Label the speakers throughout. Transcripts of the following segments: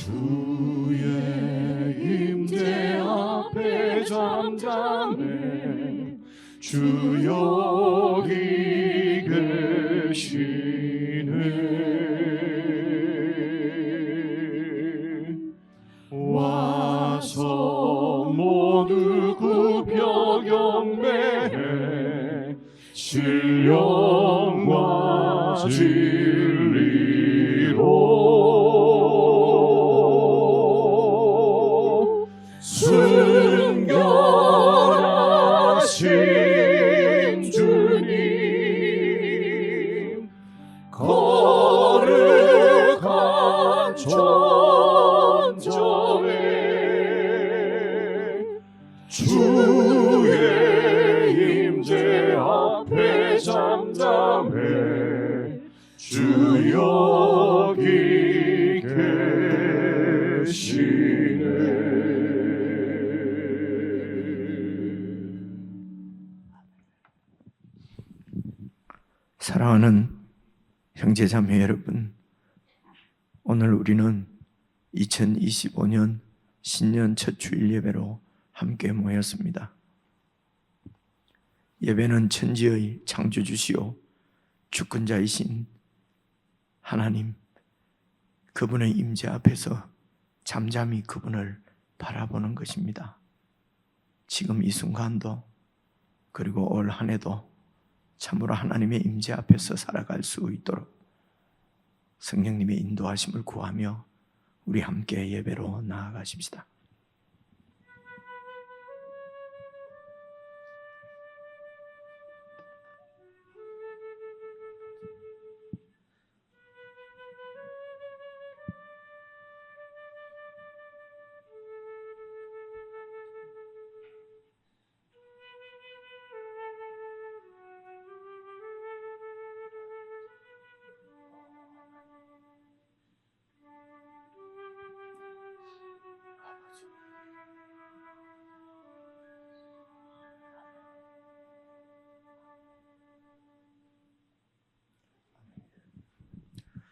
Speaker 1: 주의 임재 앞에 잠잠해 주 여기 계시네. 와서 모두 굽혀 경배해 신령과 진리로 순결하신 주님 거룩한 천전에 주의 임재 앞에 잠잠해 주 여기 계시네.
Speaker 2: 사랑하는 형제자매 여러분, 오늘 우리는 2025년 신년 첫 주일 예배로 함께 모였습니다. 예배는 천지의 창조주시오 주권자이신 하나님, 그분의 임재 앞에서 잠잠히 그분을 바라보는 것입니다. 지금 이 순간도, 그리고 올 한 해도 참으로 하나님의 임재 앞에서 살아갈 수 있도록 성령님의 인도하심을 구하며 우리 함께 예배로 나아가십시다.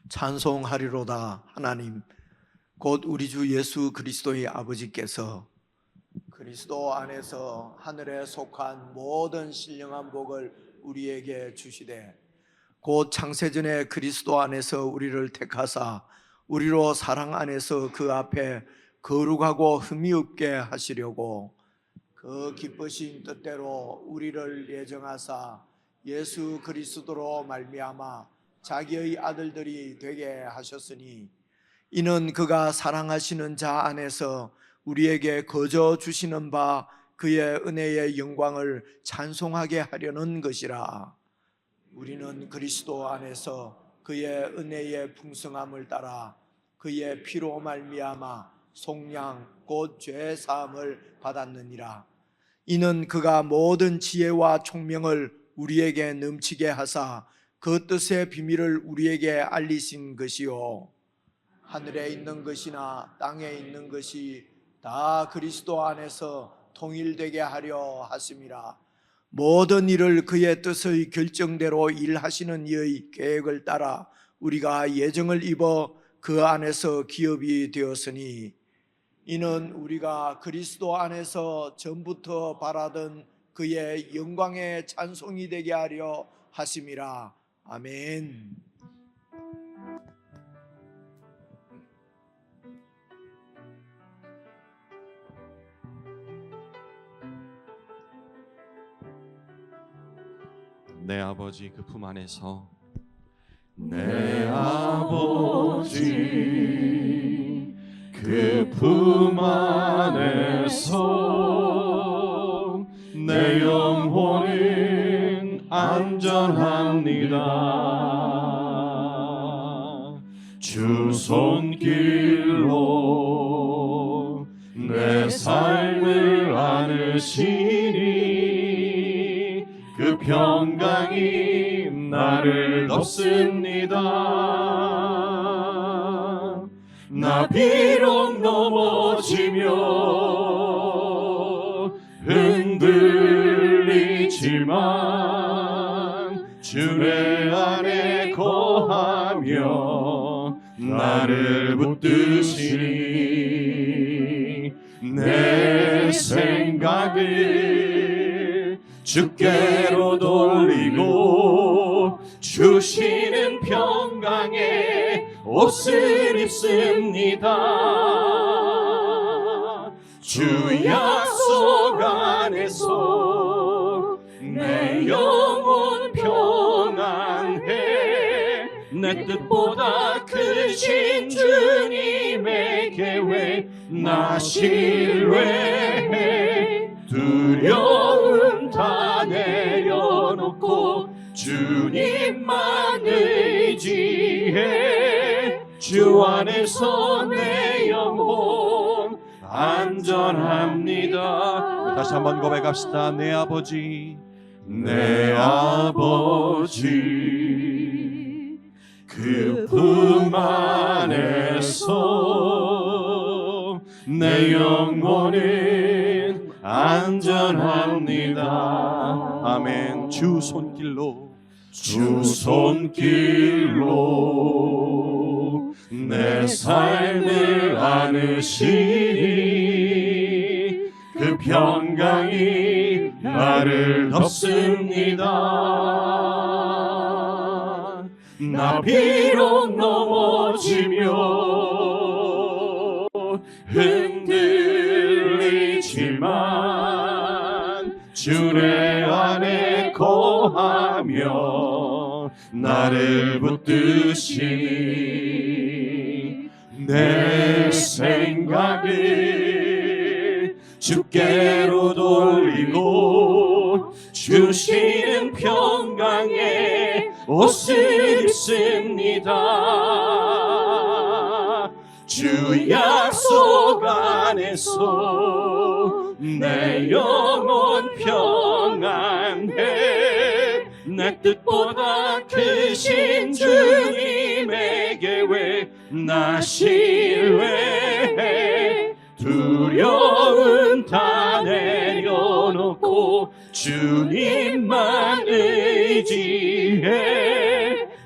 Speaker 2: 찬송하리로다. 하나님 곧 우리 주 예수 그리스도의 아버지께서 그리스도 안에서 하늘에 속한 모든 신령한 복을 우리에게 주시되 곧 창세전에 그리스도 안에서 우리를 택하사 우리로 사랑 안에서 그 앞에 거룩하고 흠이 없게 하시려고 그 기쁘신 뜻대로 우리를 예정하사 예수 그리스도로 말미암아 자기의 아들들이 되게 하셨으니 이는 그가 사랑하시는 자 안에서 우리에게 거저 주시는 바 그의 은혜의 영광을 찬송하게 하려는 것이라. 우리는 그리스도 안에서 그의 은혜의 풍성함을 따라 그의 피로 말미암아 속량 곧 죄 사함을 받았느니라. 이는 그가 모든 지혜와 총명을 우리에게 넘치게 하사 그 뜻의 비밀을 우리에게 알리신 것이요 하늘에 있는 것이나 땅에 있는 것이 다 그리스도 안에서 통일되게 하려 하심이라. 모든 일을 그의 뜻의 결정대로 일하시는 이의 계획을 따라 우리가 예정을 입어 그 안에서 기업이 되었으니 이는 우리가 그리스도 안에서 전부터 바라던 그의 영광의 찬송이 되게 하려 하심이라. 아멘.
Speaker 1: 내 아버지 그 품 안에서 내 아버지 그 품 안에서 내 영혼은 안전합니다. 주 손길로 내 삶을 안으시니 그 평강이 나를 덮습니다. 나 비록 넘어지며 흔들리지만 주 내 안에 거하며 나를 붙드시니 생각을 주께로 돌리고 주시는 평강의 옷을 입습니다. 주 약속 안에서 내 영혼 평안해. 내 뜻보다 크신 주님의 계획 나 신뢰해. 두려움 다 내려놓고 주님만 의지해. 주 안에서 내 영혼 안전합니다. 다시 한번 고백합시다. 내 아버지, 내 아버지, 그 품 안에서 내 영혼은 안전합니다. 아멘. 주 손길로, 주 손길로 내 삶을 안으시니 그 평강이 나를 덮습니다. 나 비록 넘어지며 흔들리지만 주 내 안에 거하며 나를 붙드시니 내 생각을 주께로 돌리고 주시는 평강의 옷을 입습니다. 주 약속 안에서 내 영혼 평안해. 내 뜻보다 크신 주님의 계획 나 신뢰해. 두려움 다 내려놓고 주님만 의지해.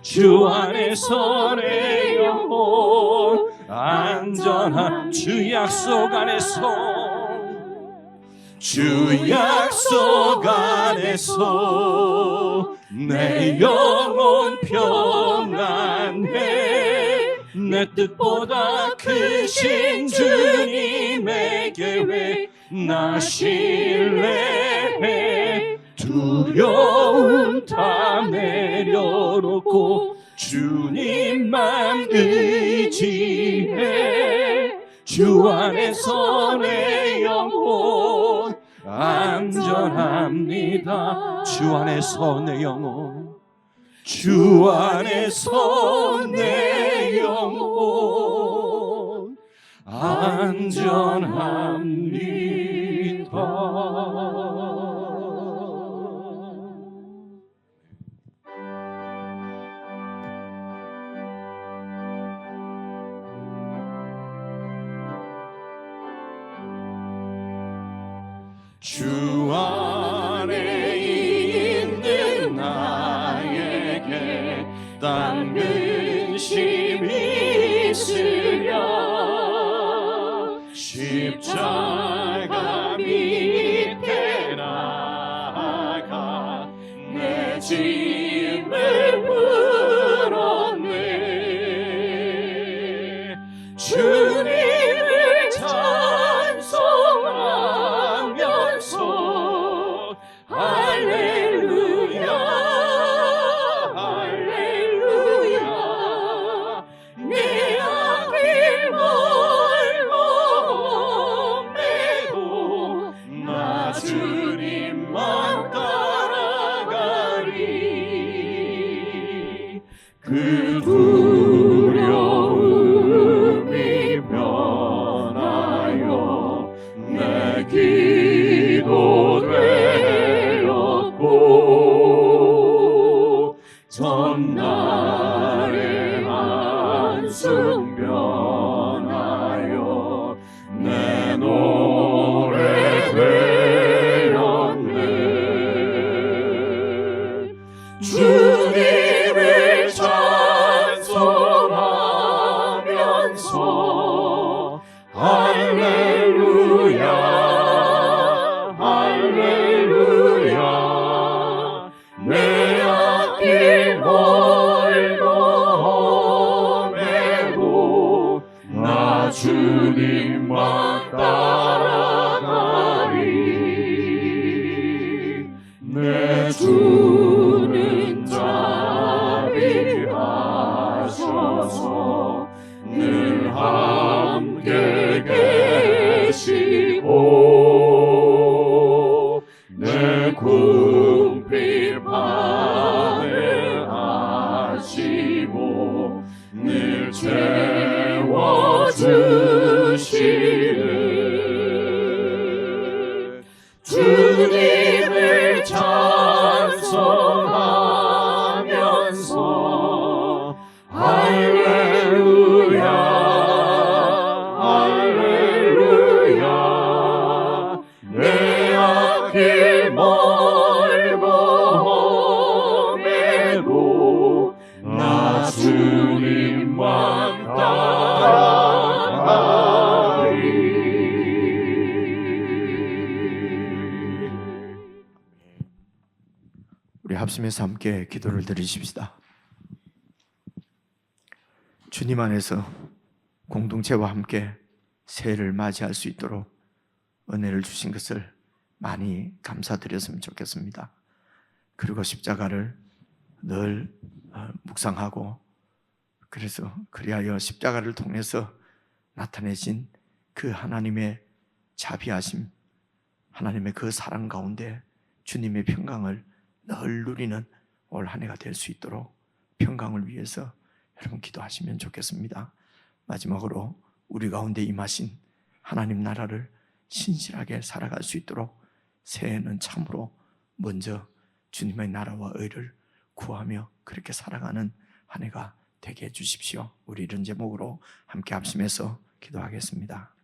Speaker 1: 주 안에서 내 영혼 안전한. 주 약속 안에서, 주 약속 안에서 내 영혼 평안해. 내 뜻보다 크신 주님의 계획 나 신뢰해. 두려움 다 내려놓고 주님만 의지해. 주 안에서 내 영혼 안전합니다. 주 안에서 내 영혼, 주 안에서 내 영혼 안전합니다. 주 안에 있는 나에게 딴 근심이 있으랴. 십자가 밑에 나아가 내 짐을 풀었네. 주님을 찬송하면서 할렐루야 할렐루야. 내 앞이 멀었음에도 나 주님만 따라가리. 그 두려움이 변하여 내 기도 되었고 전날의 한숨 변하여 내 노래 되었네. 주님을 찬송하면서 할렐루야 할렐루야 내 앞길 멀고 험해도 나 주님만 따라가리.
Speaker 2: 우리 합심해서 함께 기도를 드리십시다. 주님 안에서 공동체와 함께 새해를 맞이할 수 있도록 은혜를 주신 것을 많이 감사드렸으면 좋겠습니다. 그리고 십자가를 늘 묵상하고, 그래서 그리하여 십자가를 통해서 나타내신 그 하나님의 자비하심, 하나님의 그 사랑 가운데 주님의 평강을 늘 누리는 올 한 해가 될 수 있도록 평강을 위해서 여러분 기도하시면 좋겠습니다. 마지막으로 우리 가운데 임하신 하나님 나라를 신실하게 살아갈 수 있도록 새해는 참으로 먼저 주님의 나라와 의를 구하며 그렇게 살아가는 한 해가 되게 해주십시오. 우리 이런 제목으로 함께 합심해서 기도하겠습니다.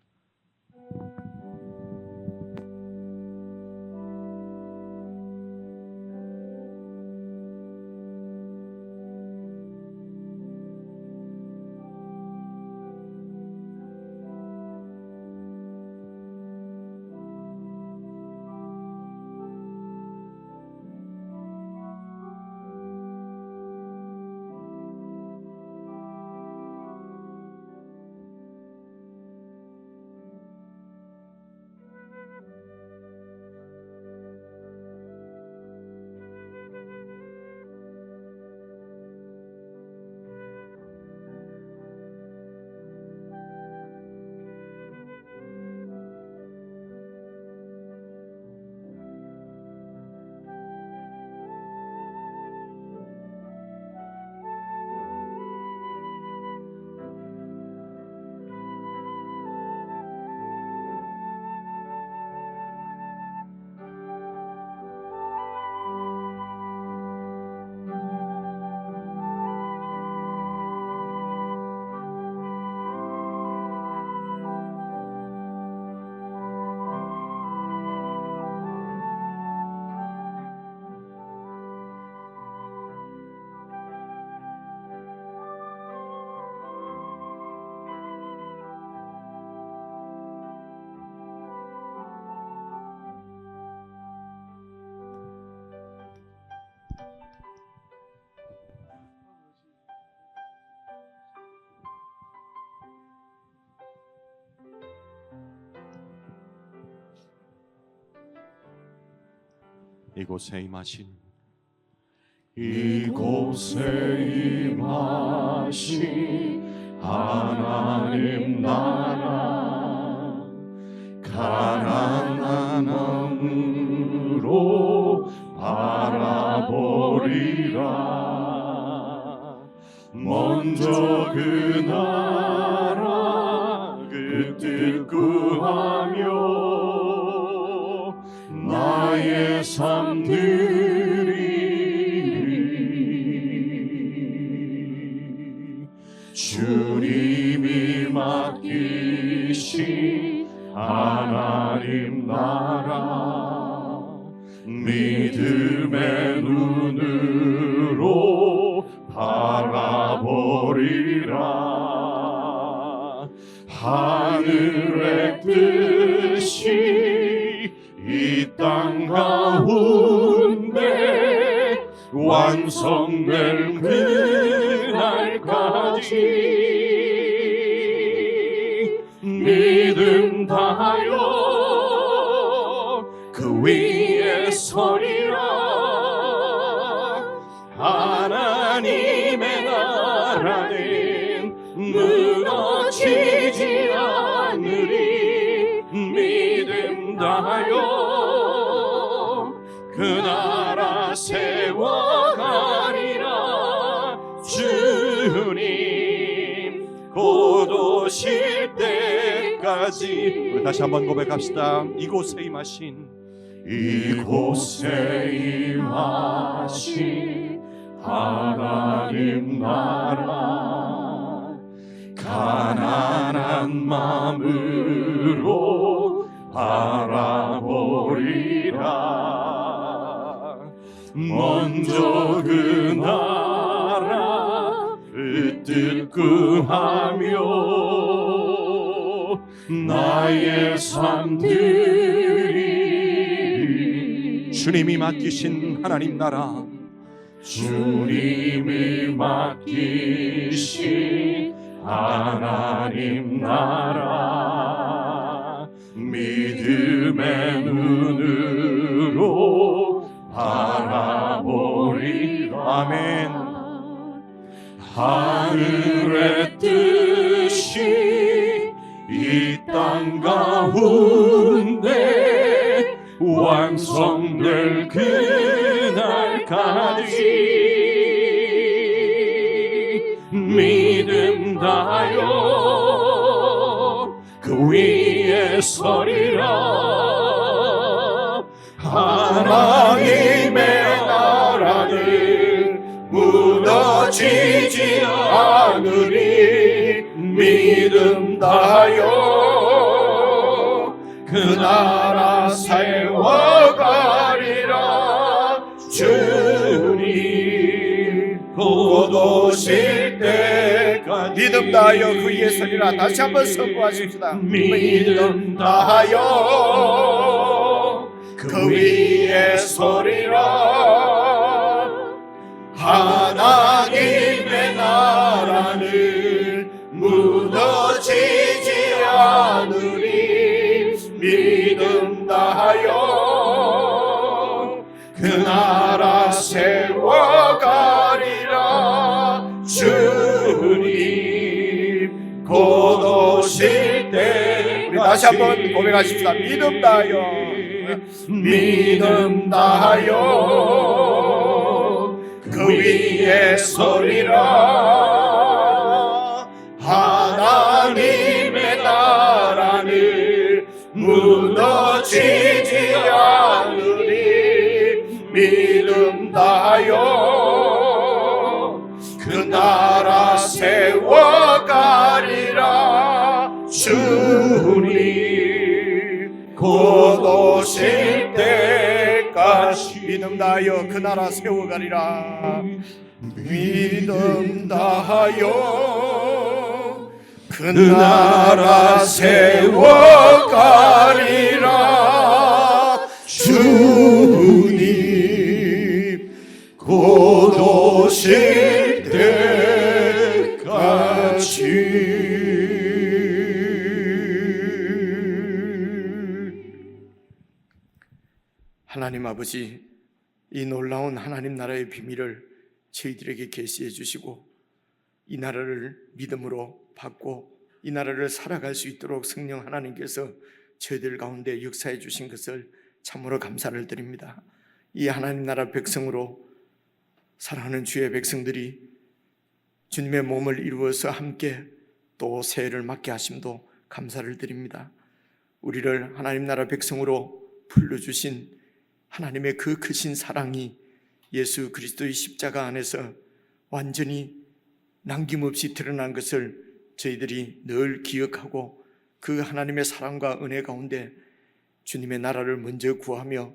Speaker 1: 이곳에 임하신 하나님 나라 가난한 마음으로 바라보리라. 먼저 그 나라 그 뜻 구하며 나의 삶 누리리. 주님이 맡기신 하나님 나라 믿음의 눈으로 바라보리라. 하늘의 뜻이 이 땅 가운데 완성될 그날까지 믿음 다하여 그 위에 서리라. 하나님의 나라는 무너지지 않으리. 믿음 다하여 그 나라 세워가리라. 주님 곧 오실 때까지. 우리 다시 한번 고백합시다. 이곳에 임하신 이곳에 임하신 하나님 나라 가난한 마음으로 바라보리라. 먼저 그 나라 그 뜻 구하며 나의 삶들이 주님이 맡기신 하나님 나라 주님이 맡기신 하나님 나라 믿음의 눈으로 바라보리라. 아멘. 하늘의 뜻이 이 땅 가운데 완성될 그날까지 믿음 다하여 그 위에 서리라. 하나님의 나라는 무너지지 않으리. 믿음 다하여 그 나라 세워가리라. 주님 곧 오실 때까지
Speaker 2: 믿음 다하여 그 위에 서리라. 다시 한번 선포하십시다.
Speaker 1: 믿음 다하여 그 위에 서리라. 하나님의 나라는 무너지지 않으리. 믿음 다하여 그 나라 세워가리라. 주님 곧 오실 때
Speaker 2: 우리 다시 한번 고백하십시다. 믿음 다하여
Speaker 1: 믿음 다하여 그 위에 서리라. 하나님의 나라는 무너지지 않으리. 믿음 다하여 그 나라 세워가리라. 주님 곧 오실 때까지
Speaker 2: 믿음 다하여 그 나라 세워가리라. 믿음 다하여 그 나라 세워가리라. 주님 곧 오실 때까지. 하나님 아버지, 이 놀라운 하나님 나라의 비밀을 저희들에게 계시해 주시고 이 나라를 믿음으로 받고 이 나라를 살아갈 수 있도록 성령 하나님께서 저희들 가운데 역사해 주신 것을 참으로 감사를 드립니다. 이 하나님 나라 백성으로 사랑하는 주의 백성들이 주님의 몸을 이루어서 함께 또 새해를 맞게 하심도 감사를 드립니다. 우리를 하나님 나라 백성으로 불러주신 하나님의 그 크신 사랑이 예수 그리스도의 십자가 안에서 완전히 남김없이 드러난 것을 저희들이 늘 기억하고 그 하나님의 사랑과 은혜 가운데 주님의 나라를 먼저 구하며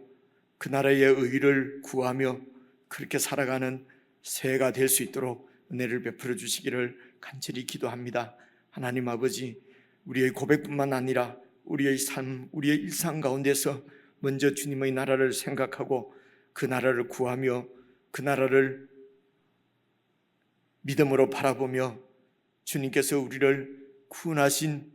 Speaker 2: 그 나라의 의를 구하며 그렇게 살아가는 새해가 될 수 있도록 은혜를 베풀어 주시기를 간절히 기도합니다. 하나님 아버지, 우리의 고백뿐만 아니라 우리의 삶, 우리의 일상 가운데서 먼저 주님의 나라를 생각하고 그 나라를 구하며 그 나라를 믿음으로 바라보며 주님께서 우리를 구원하신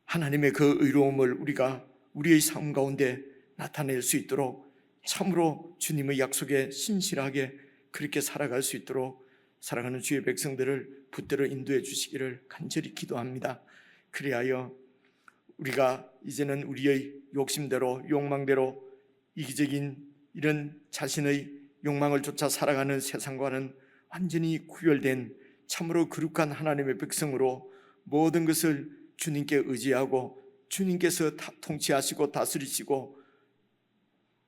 Speaker 2: 하나님의 그 의로움을 우리가 우리의 삶 가운데 나타낼 수 있도록 참으로 주님의 약속에 신실하게 그렇게 살아갈 수 있도록 사랑하는 주의 백성들을 붙들어 인도해 주시기를 간절히 기도합니다. 그리하여 우리가 이제는 우리의 욕심대로 욕망대로 이기적인 이런 자신의 욕망을 쫓아 살아가는 세상과는 완전히 구별된 참으로 거룩한 하나님의 백성으로 모든 것을 주님께 의지하고 주님께서 통치하시고 다스리시고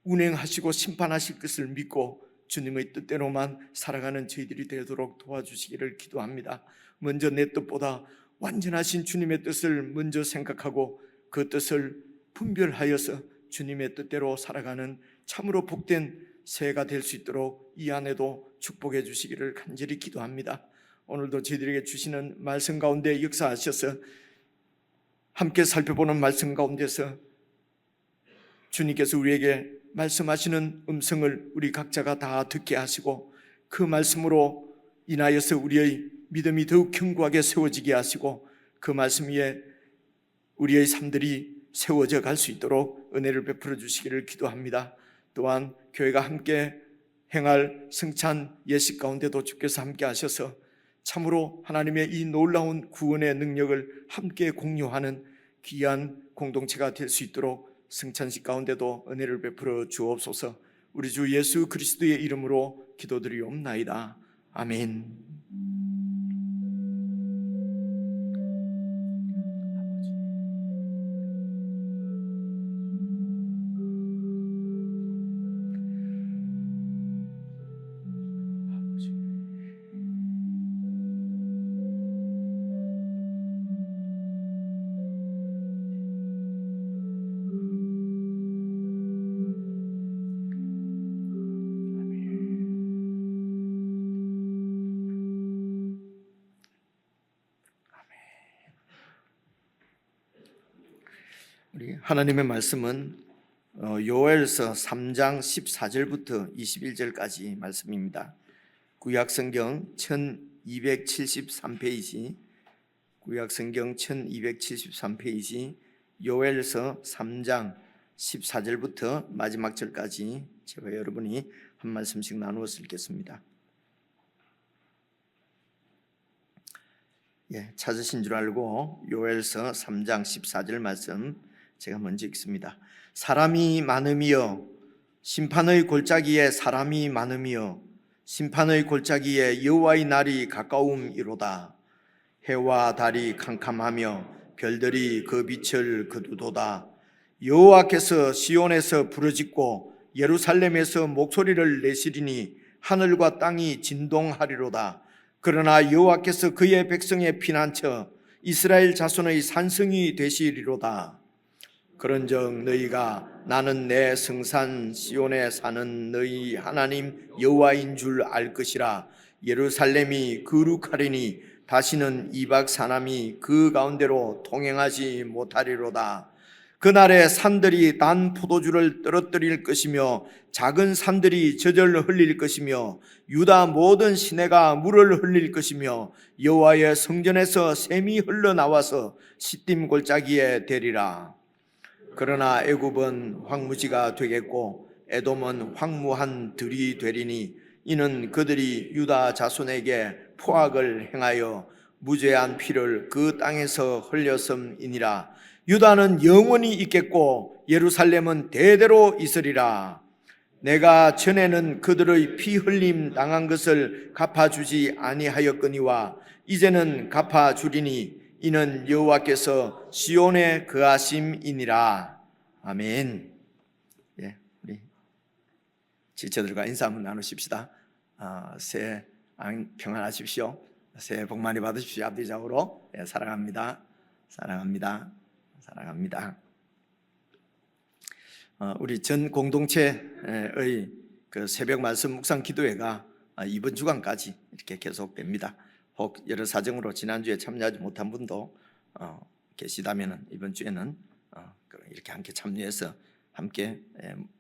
Speaker 2: 운행하시고 심판하실 것을 믿고 주님의 뜻대로만 살아가는 저희들이 되도록 도와주시기를 기도합니다. 먼저 내 뜻보다 완전하신 주님의 뜻을 먼저 생각하고 그 뜻을 분별하여서 주님의 뜻대로 살아가는 참으로 복된 새해가 될 수 있도록 이 안에도 축복해 주시기를 간절히 기도합니다. 오늘도 저희들에게 주시는 말씀 가운데 역사하셔서 함께 살펴보는 말씀 가운데서 주님께서 우리에게 말씀하시는 음성을 우리 각자가 다 듣게 하시고 그 말씀으로 인하여서 우리의 믿음이 더욱 견고하게 세워지게 하시고 그 말씀 위에 우리의 삶들이 세워져 갈 수 있도록 은혜를 베풀어 주시기를 기도합니다. 또한 교회가 함께 행할 성찬 예식 가운데도 주께서 함께 하셔서 참으로 하나님의 이 놀라운 구원의 능력을 함께 공유하는 귀한 공동체가 될 수 있도록 성찬식 가운데도 은혜를 베풀어 주옵소서. 우리 주 예수 그리스도의 이름으로 기도드리옵나이다. 아멘. 우리 하나님의 말씀은 요엘서 3장 14절부터 21절까지 말씀입니다. 구약성경 1273페이지, 구약성경 1273페이지 요엘서 3장 14절부터 마지막 절까지 제가 여러분이 한 말씀씩 나누어서 읽겠습니다. 찾으신 줄 알고 요엘서 3장 14절 말씀 제가 먼저 읽습니다. 사람이 많으며 심판의 골짜기에 사람이 많으며 심판의 골짜기에 여호와의 날이 가까움이로다. 해와 달이 캄캄하며 별들이 그 빛을 거두도다. 여호와께서 시온에서 부르짖고 예루살렘에서 목소리를 내시리니 하늘과 땅이 진동하리로다. 그러나 여호와께서 그의 백성의 피난처 이스라엘 자손의 산성이 되시리로다. 그런즉 너희가 나는 내 성산 시온에 사는 너희 하나님 여호와인 줄 알 것이라. 예루살렘이 거룩하리니 다시는 이방 사람이 그 가운데로 통행하지 못하리로다. 그날에 산들이 단 포도주를 떨어뜨릴 것이며 작은 산들이 젖을 흘릴 것이며 유다 모든 시내가 물을 흘릴 것이며 여호와의 성전에서 샘이 흘러나와서 시딤 골짜기에 되리라. 그러나 애굽은 황무지가 되겠고 에돔은 황무한 들이 되리니 이는 그들이 유다 자손에게 포악을 행하여 무죄한 피를 그 땅에서 흘렸음이니라. 유다는 영원히 있겠고 예루살렘은 대대로 있으리라. 내가 전에는 그들의 피 흘림 당한 것을 갚아주지 아니하였거니와 이제는 갚아주리니 이는 여호와께서 시온에 거하심이니라. 아멘. 우리 지체들과 인사 한번 나누십시다. 새해 평안하십시오. 새해 복 많이 받으십시오. 앞뒤좌우로 사랑합니다. 사랑합니다. 사랑합니다. 우리 전 공동체의 그 새벽 말씀 묵상 기도회가 이번 주간까지 이렇게 계속됩니다. 혹 여러 사정으로 지난주에 참여하지 못한 분도 계시다면 이번 주에는 이렇게 함께 참여해서 함께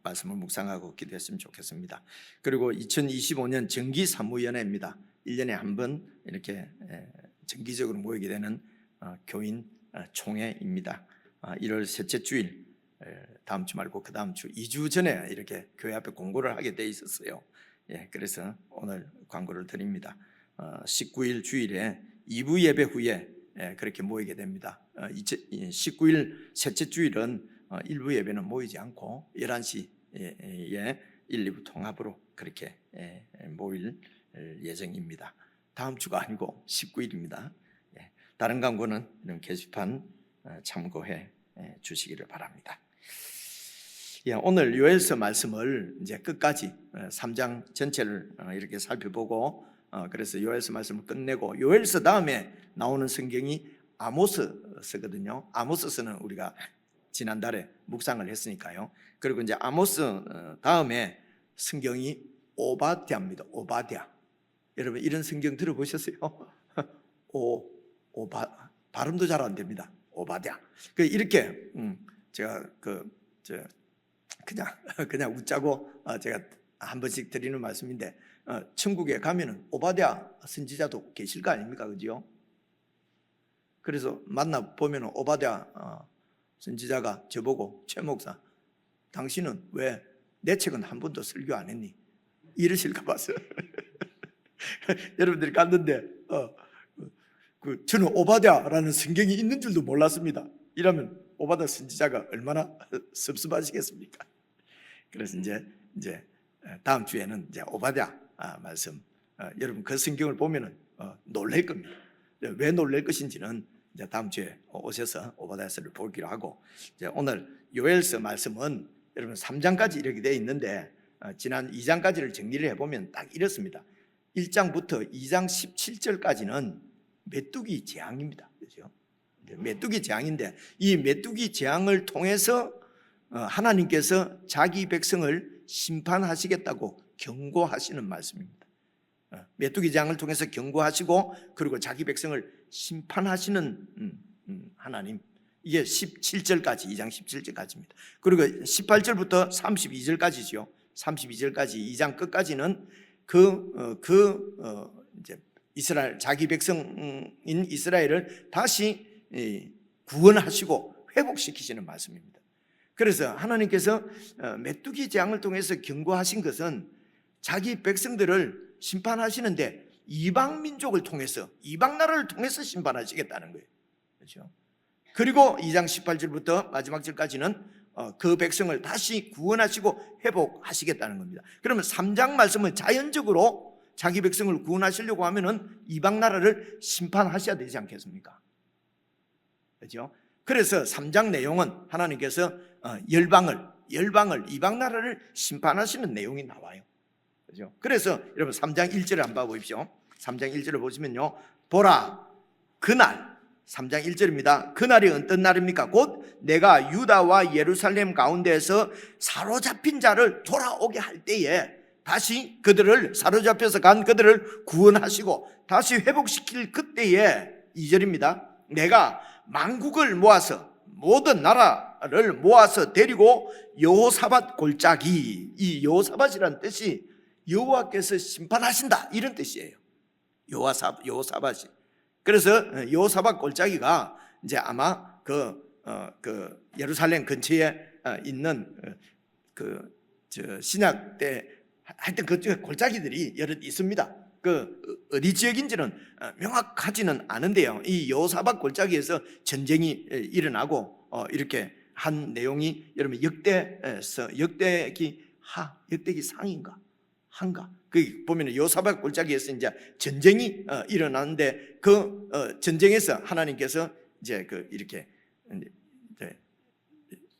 Speaker 2: 말씀을 묵상하고 기도했으면 좋겠습니다. 그리고 2025년 정기 사무위원회입니다. 1년에 한 번 이렇게 정기적으로 모이게 되는 교인 총회입니다. 1월 셋째 주일, 다음 주 말고 그 다음 주 2주 전에 이렇게 교회 앞에 공고를 하게 돼 있었어요. 그래서 오늘 광고를 드립니다. 19일 주일에 2부 예배 후에 그렇게 모이게 됩니다. 19일 셋째 주일은 1부 예배는 모이지 않고 11시에 1, 2부 통합으로 그렇게 모일 예정입니다. 다음 주가 아니고 19일입니다. 다른 광고는 이런 게시판 참고해 주시기를 바랍니다. 오늘 요엘서 말씀을 이제 끝까지 3장 전체를 이렇게 살펴보고 그래서 요엘서 말씀을 끝내고 요엘서 다음에 나오는 성경이 아모스서거든요. 아모스서는 우리가 지난달에 묵상을 했으니까요. 그리고 이제 아모스 다음에 성경이 오바댜입니다. 오바댜. 여러분 이런 성경 들어보셨어요? 발음도 잘 안 됩니다. 오바댜. 이렇게 제가 그냥 웃자고 제가 한 번씩 드리는 말씀인데 천국에 가면은 오바댜 선지자도 계실 거 아닙니까, 그죠? 그래서 만나 보면은 오바댜 선지자가 저보고 최 목사, 당신은 왜 내 책은 한 번도 설교 안 했니? 이러실까 봐서 여러분들이 갔는데 저는 오바댜라는 성경이 있는 줄도 몰랐습니다. 이러면 오바댜 선지자가 얼마나 섭섭하시겠습니까? 그래서 이제 다음 주에는 이제 오바댜 말씀 여러분 그 성경을 보면은 놀랄 겁니다. 왜 놀랄 것인지는 이제 다음 주에 오셔서 오바댜서를 보기로 하고 이제 오늘 요엘서 말씀은 여러분 3장까지 이렇게 되어 있는데 지난 2장까지를 정리를 해보면 딱 이렇습니다. 1장부터 2장 17절까지는 메뚜기 재앙입니다. 그렇죠? 메뚜기 재앙인데 이 메뚜기 재앙을 통해서 하나님께서 자기 백성을 심판하시겠다고 경고하시는 말씀입니다. 메뚜기 재앙을 통해서 경고하시고 그리고 자기 백성을 심판하시는 하나님, 이게 17절까지 2장 17절까지입니다. 그리고 18절부터 32절까지죠. 32절까지 2장 끝까지는 이제 이스라엘 자기 백성인 이스라엘을 다시 구원하시고 회복시키시는 말씀입니다. 그래서 하나님께서 메뚜기 재앙을 통해서 경고하신 것은 자기 백성들을 심판하시는데 이방 민족을 통해서 이방 나라를 통해서 심판하시겠다는 거예요. 그렇죠? 그리고 2장 18절부터 마지막 절까지는 그 백성을 다시 구원하시고 회복하시겠다는 겁니다. 그러면 3장 말씀은 자연적으로 자기 백성을 구원하시려고 하면은 이방 나라를 심판하셔야 되지 않겠습니까? 그렇죠? 그래서 3장 내용은 하나님께서 열방을 이방 나라를 심판하시는 내용이 나와요. 그렇죠? 그래서 여러분 3장 1절을 한번 보십시오. 3장 1절을 보시면요. 보라 그날 3장 1절입니다. 그날이 어떤 날입니까? 곧 내가 유다와 예루살렘 가운데에서 사로잡힌 자를 돌아오게 할 때에 다시 그들을 사로잡혀서 간 그들을 구원하시고 다시 회복시킬 그때에 2절입니다. 내가 만국을 모아서 모든 나라를 모아서 데리고 여호사밧 골짜기, 이 여호사밧이라는 뜻이 여호와께서 심판하신다 이런 뜻이에요. 여호사밧이. 그래서 여호사밧 골짜기가 이제 아마 그 예루살렘 근처에 있는 신약 때 하여튼 그 골짜기들이 여러 있습니다. 어디 지역인지는 명확하지는 않은데요. 이 여호사밧 골짜기에서 전쟁이 일어나고 이렇게 한 내용이 여러분 역대기 상인가 한가 그 보면은 여호사밧 골짜기에서 이제 전쟁이 일어나는데 그 전쟁에서 하나님께서 이제 이렇게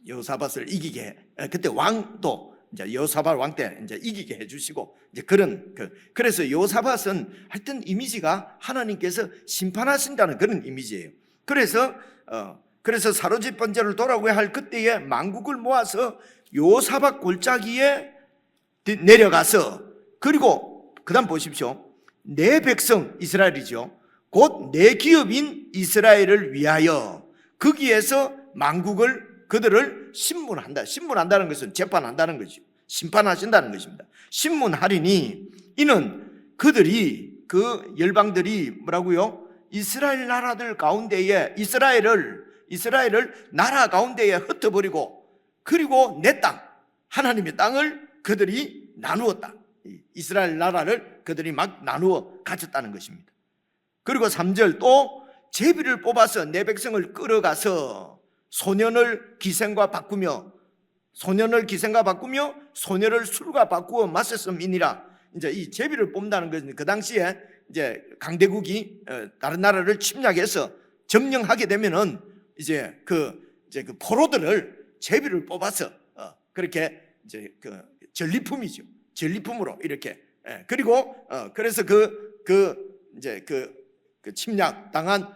Speaker 2: 여호사밧을 이기게 그때 왕도 이제 여호사밧 왕 때 이제 이기게 해주시고 이제 그런 그래서 여호사밧은 하여튼 이미지가 하나님께서 심판하신다는 그런 이미지예요. 그래서 사로잡힌 자를 돌아오게 할 그때에 만국을 모아서 여호사밧 골짜기에 내려가서 그리고 그다음 보십시오. 내 백성 이스라엘이죠. 곧 내 기업인 이스라엘을 위하여 거기에서 만국을 그들을 신문한다는 것은 재판한다는 것이죠. 심판하신다는 것입니다. 신문하리니 이는 그들이 그 열방들이 뭐라고요? 이스라엘 나라들 가운데에 이스라엘을 나라 가운데에 흩어버리고 그리고 내 땅 하나님의 땅을 그들이 나누었다. 이스라엘 나라를 그들이 막 나누어 가졌다는 것입니다. 그리고 3절 또 제비를 뽑아서 내 백성을 끌어가서 소년을 기생과 바꾸며 소녀를 술과 바꾸어 마셨음이니라. 이제 이 제비를 뽑는다는 것은 그 당시에 이제 강대국이 다른 나라를 침략해서 점령하게 되면은 이제 그 포로들을 제비를 뽑아서 그렇게 이제 그 전리품이죠. 전리품으로 이렇게. 그리고 그래서 그 침략 당한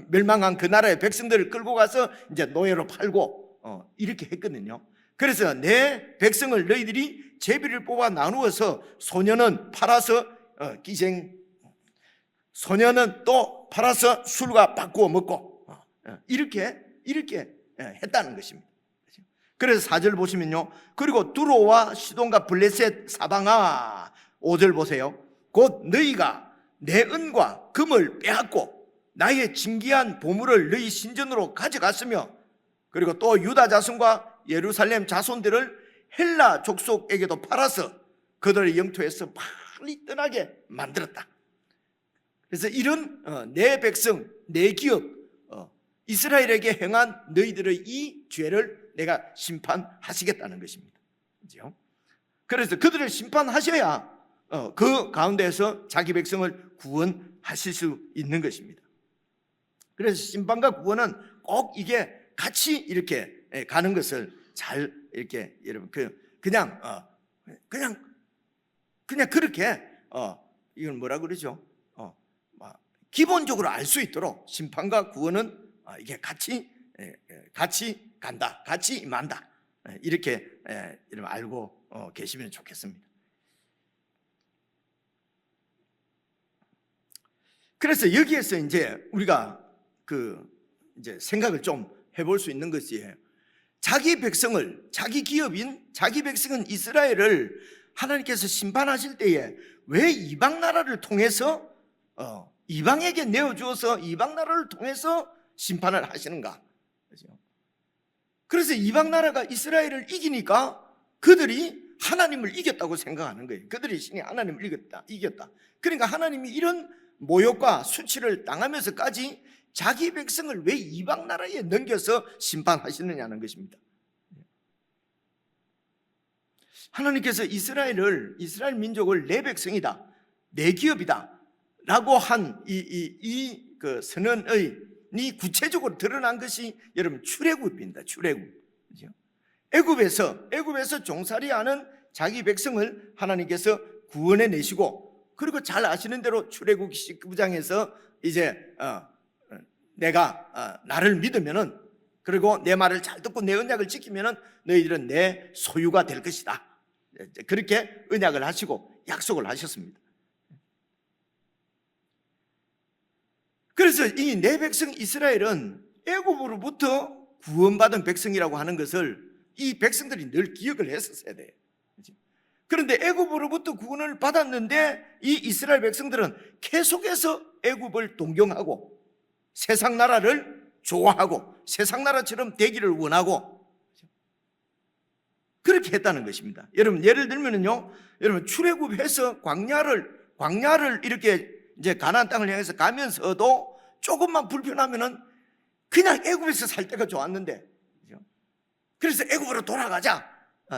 Speaker 2: 멸망한 그 나라의 백성들을 끌고 가서 이제 노예로 팔고 이렇게 했거든요. 그래서 내 백성을 너희들이 제비를 뽑아 나누어서 소년은 팔아서 소년은 또 팔아서 술과 바꾸어 먹고 이렇게 했다는 것입니다. 그래서 4절 보시면요, 그리고 두로와 시돈과 블레셋 사방아, 5절 보세요. 곧 너희가 내 은과 금을 빼앗고 나의 진귀한 보물을 너희 신전으로 가져갔으며, 그리고 또 유다 자손과 예루살렘 자손들을 헬라 족속에게도 팔아서 그들의 영토에서 빨리 떠나게 만들었다. 그래서 이런 내 백성, 내 기업 이스라엘에게 행한 너희들의 이 죄를 내가 심판하시겠다는 것입니다. 그래서 그들을 심판하셔야 그 가운데에서 자기 백성을 구원하실 수 있는 것입니다. 그래서 심판과 구원은 꼭 이게 같이 이렇게 가는 것을 잘 이렇게 여러분 그냥 그렇게 이건 뭐라 그러죠? 기본적으로 알 수 있도록 심판과 구원은 이게 같이 간다, 같이 임한다, 이렇게 여러분 알고 계시면 좋겠습니다. 그래서 여기에서 이제 우리가 이제 생각을 좀 해볼 수 있는 것이, 자기 백성을, 자기 기업인 자기 백성은 이스라엘을 하나님께서 심판하실 때에 왜 이방 나라를 통해서 이방에게 내어주어서 이방 나라를 통해서 심판을 하시는가? 그래서 이방 나라가 이스라엘을 이기니까 그들이 하나님을 이겼다고 생각하는 거예요. 그들이 신이 하나님을 이겼다. 그러니까 하나님이 이런 모욕과 수치를 당하면서까지 자기 백성을 왜 이방 나라에 넘겨서 심판하시느냐는 것입니다. 하나님께서 이스라엘 민족을 내 백성이다, 내 기업이다 라고 한 그 선언이 구체적으로 드러난 것이 여러분 출애굽입니다. 출애굽. 애굽에서 종살이하는 자기 백성을 하나님께서 구원해 내시고, 그리고 잘 아시는 대로 출애굽 19장에서 이제 내가 나를 믿으면은, 그리고 내 말을 잘 듣고 내 언약을 지키면은 너희들은 내 소유가 될 것이다. 그렇게 언약을 하시고 약속을 하셨습니다. 그래서 이 내 백성 이스라엘은 애굽으로부터 구원받은 백성이라고 하는 것을 이 백성들이 늘 기억을 했었어야 돼요. 그런데 애굽으로부터 구원을 받았는데 이 이스라엘 백성들은 계속해서 애굽을 동경하고 세상 나라를 좋아하고 세상 나라처럼 되기를 원하고 그렇게 했다는 것입니다. 여러분 예를 들면요, 여러분 출애굽해서 광야를 이렇게 이제 가나안 땅을 향해서 가면서도 조금만 불편하면은 그냥 애굽에서 살 때가 좋았는데, 그래서 애굽으로 돌아가자,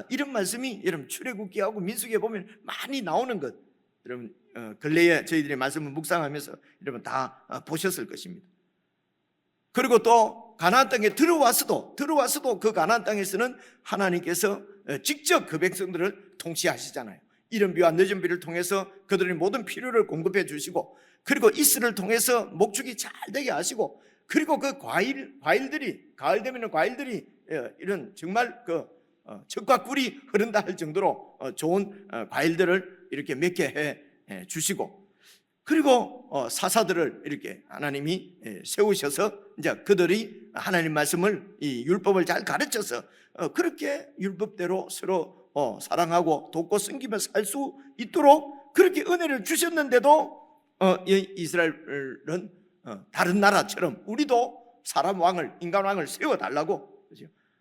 Speaker 2: 이런 말씀이 여러분 출애굽기하고 민수기에 보면 많이 나오는 것, 여러분 근래에 저희들이 말씀을 묵상하면서 여러분 다 보셨을 것입니다. 그리고 또 가나안 땅에 들어와서도 그 가나안 땅에서는 하나님께서 직접 그 백성들을 통치하시잖아요. 이른 비와 늦은 비를 통해서 그들의 모든 필요를 공급해 주시고, 그리고 이슬을 통해서 목축이 잘 되게 하시고, 그리고 그 과일들이 가을 되면 과일들이 이런 정말 젖과 꿀이 흐른다 할 정도로 좋은 과일들을 이렇게 맺게 해 주시고, 그리고 사사들을 이렇게 하나님이 세우셔서 이제 그들이 하나님 말씀을, 이 율법을 잘 가르쳐서 그렇게 율법대로 서로 사랑하고 돕고 섬기며 살 수 있도록 그렇게 은혜를 주셨는데도 이스라엘은 다른 나라처럼 우리도 사람 왕을, 인간 왕을 세워달라고,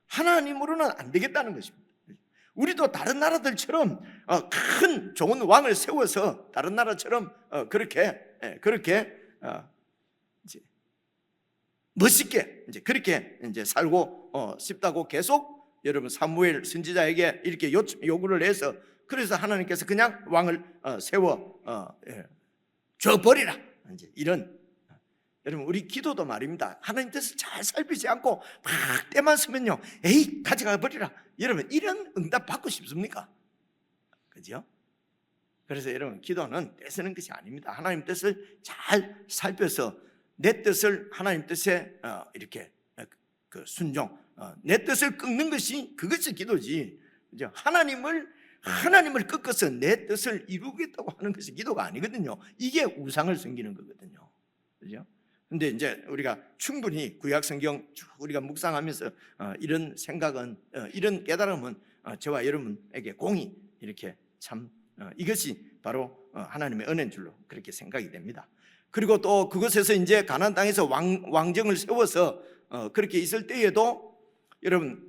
Speaker 2: 하나님으로는 안 되겠다는 것입니다. 우리도 다른 나라들처럼 큰 좋은 왕을 세워서 다른 나라처럼 그렇게 이제 멋있게 이제 그렇게 이제 살고 싶다고 계속 여러분 사무엘 선지자에게 이렇게 요구를 해서, 그래서 하나님께서 그냥 왕을 세워 줘버리라, 이제 이런 여러분 우리 기도도 말입니다. 하나님 뜻을 잘 살피지 않고 막 때만 쓰면요, 에이 가져가 버리라. 여러분 이런 응답 받고 싶습니까? 그죠? 그래서 여러분 기도는 떼쓰는 것이 아닙니다. 하나님 뜻을 잘 살펴서 내 뜻을 하나님 뜻에 이렇게 그 순종, 내 뜻을 꺾는 것이 그것이 기도지. 그죠? 하나님을 꺾어서 내 뜻을 이루겠다고 하는 것이 기도가 아니거든요. 이게 우상을 섬기는 거거든요. 그죠? 근데 이제 우리가 충분히 구약 성경 쭉 우리가 묵상하면서 이런 생각은, 이런 깨달음은 저와 여러분에게 공히 이렇게 참 이것이 바로 하나님의 은혜인 줄로 그렇게 생각이 됩니다. 그리고 또 그곳에서 이제 가나안 땅에서 왕정을 세워서 그렇게 있을 때에도 여러분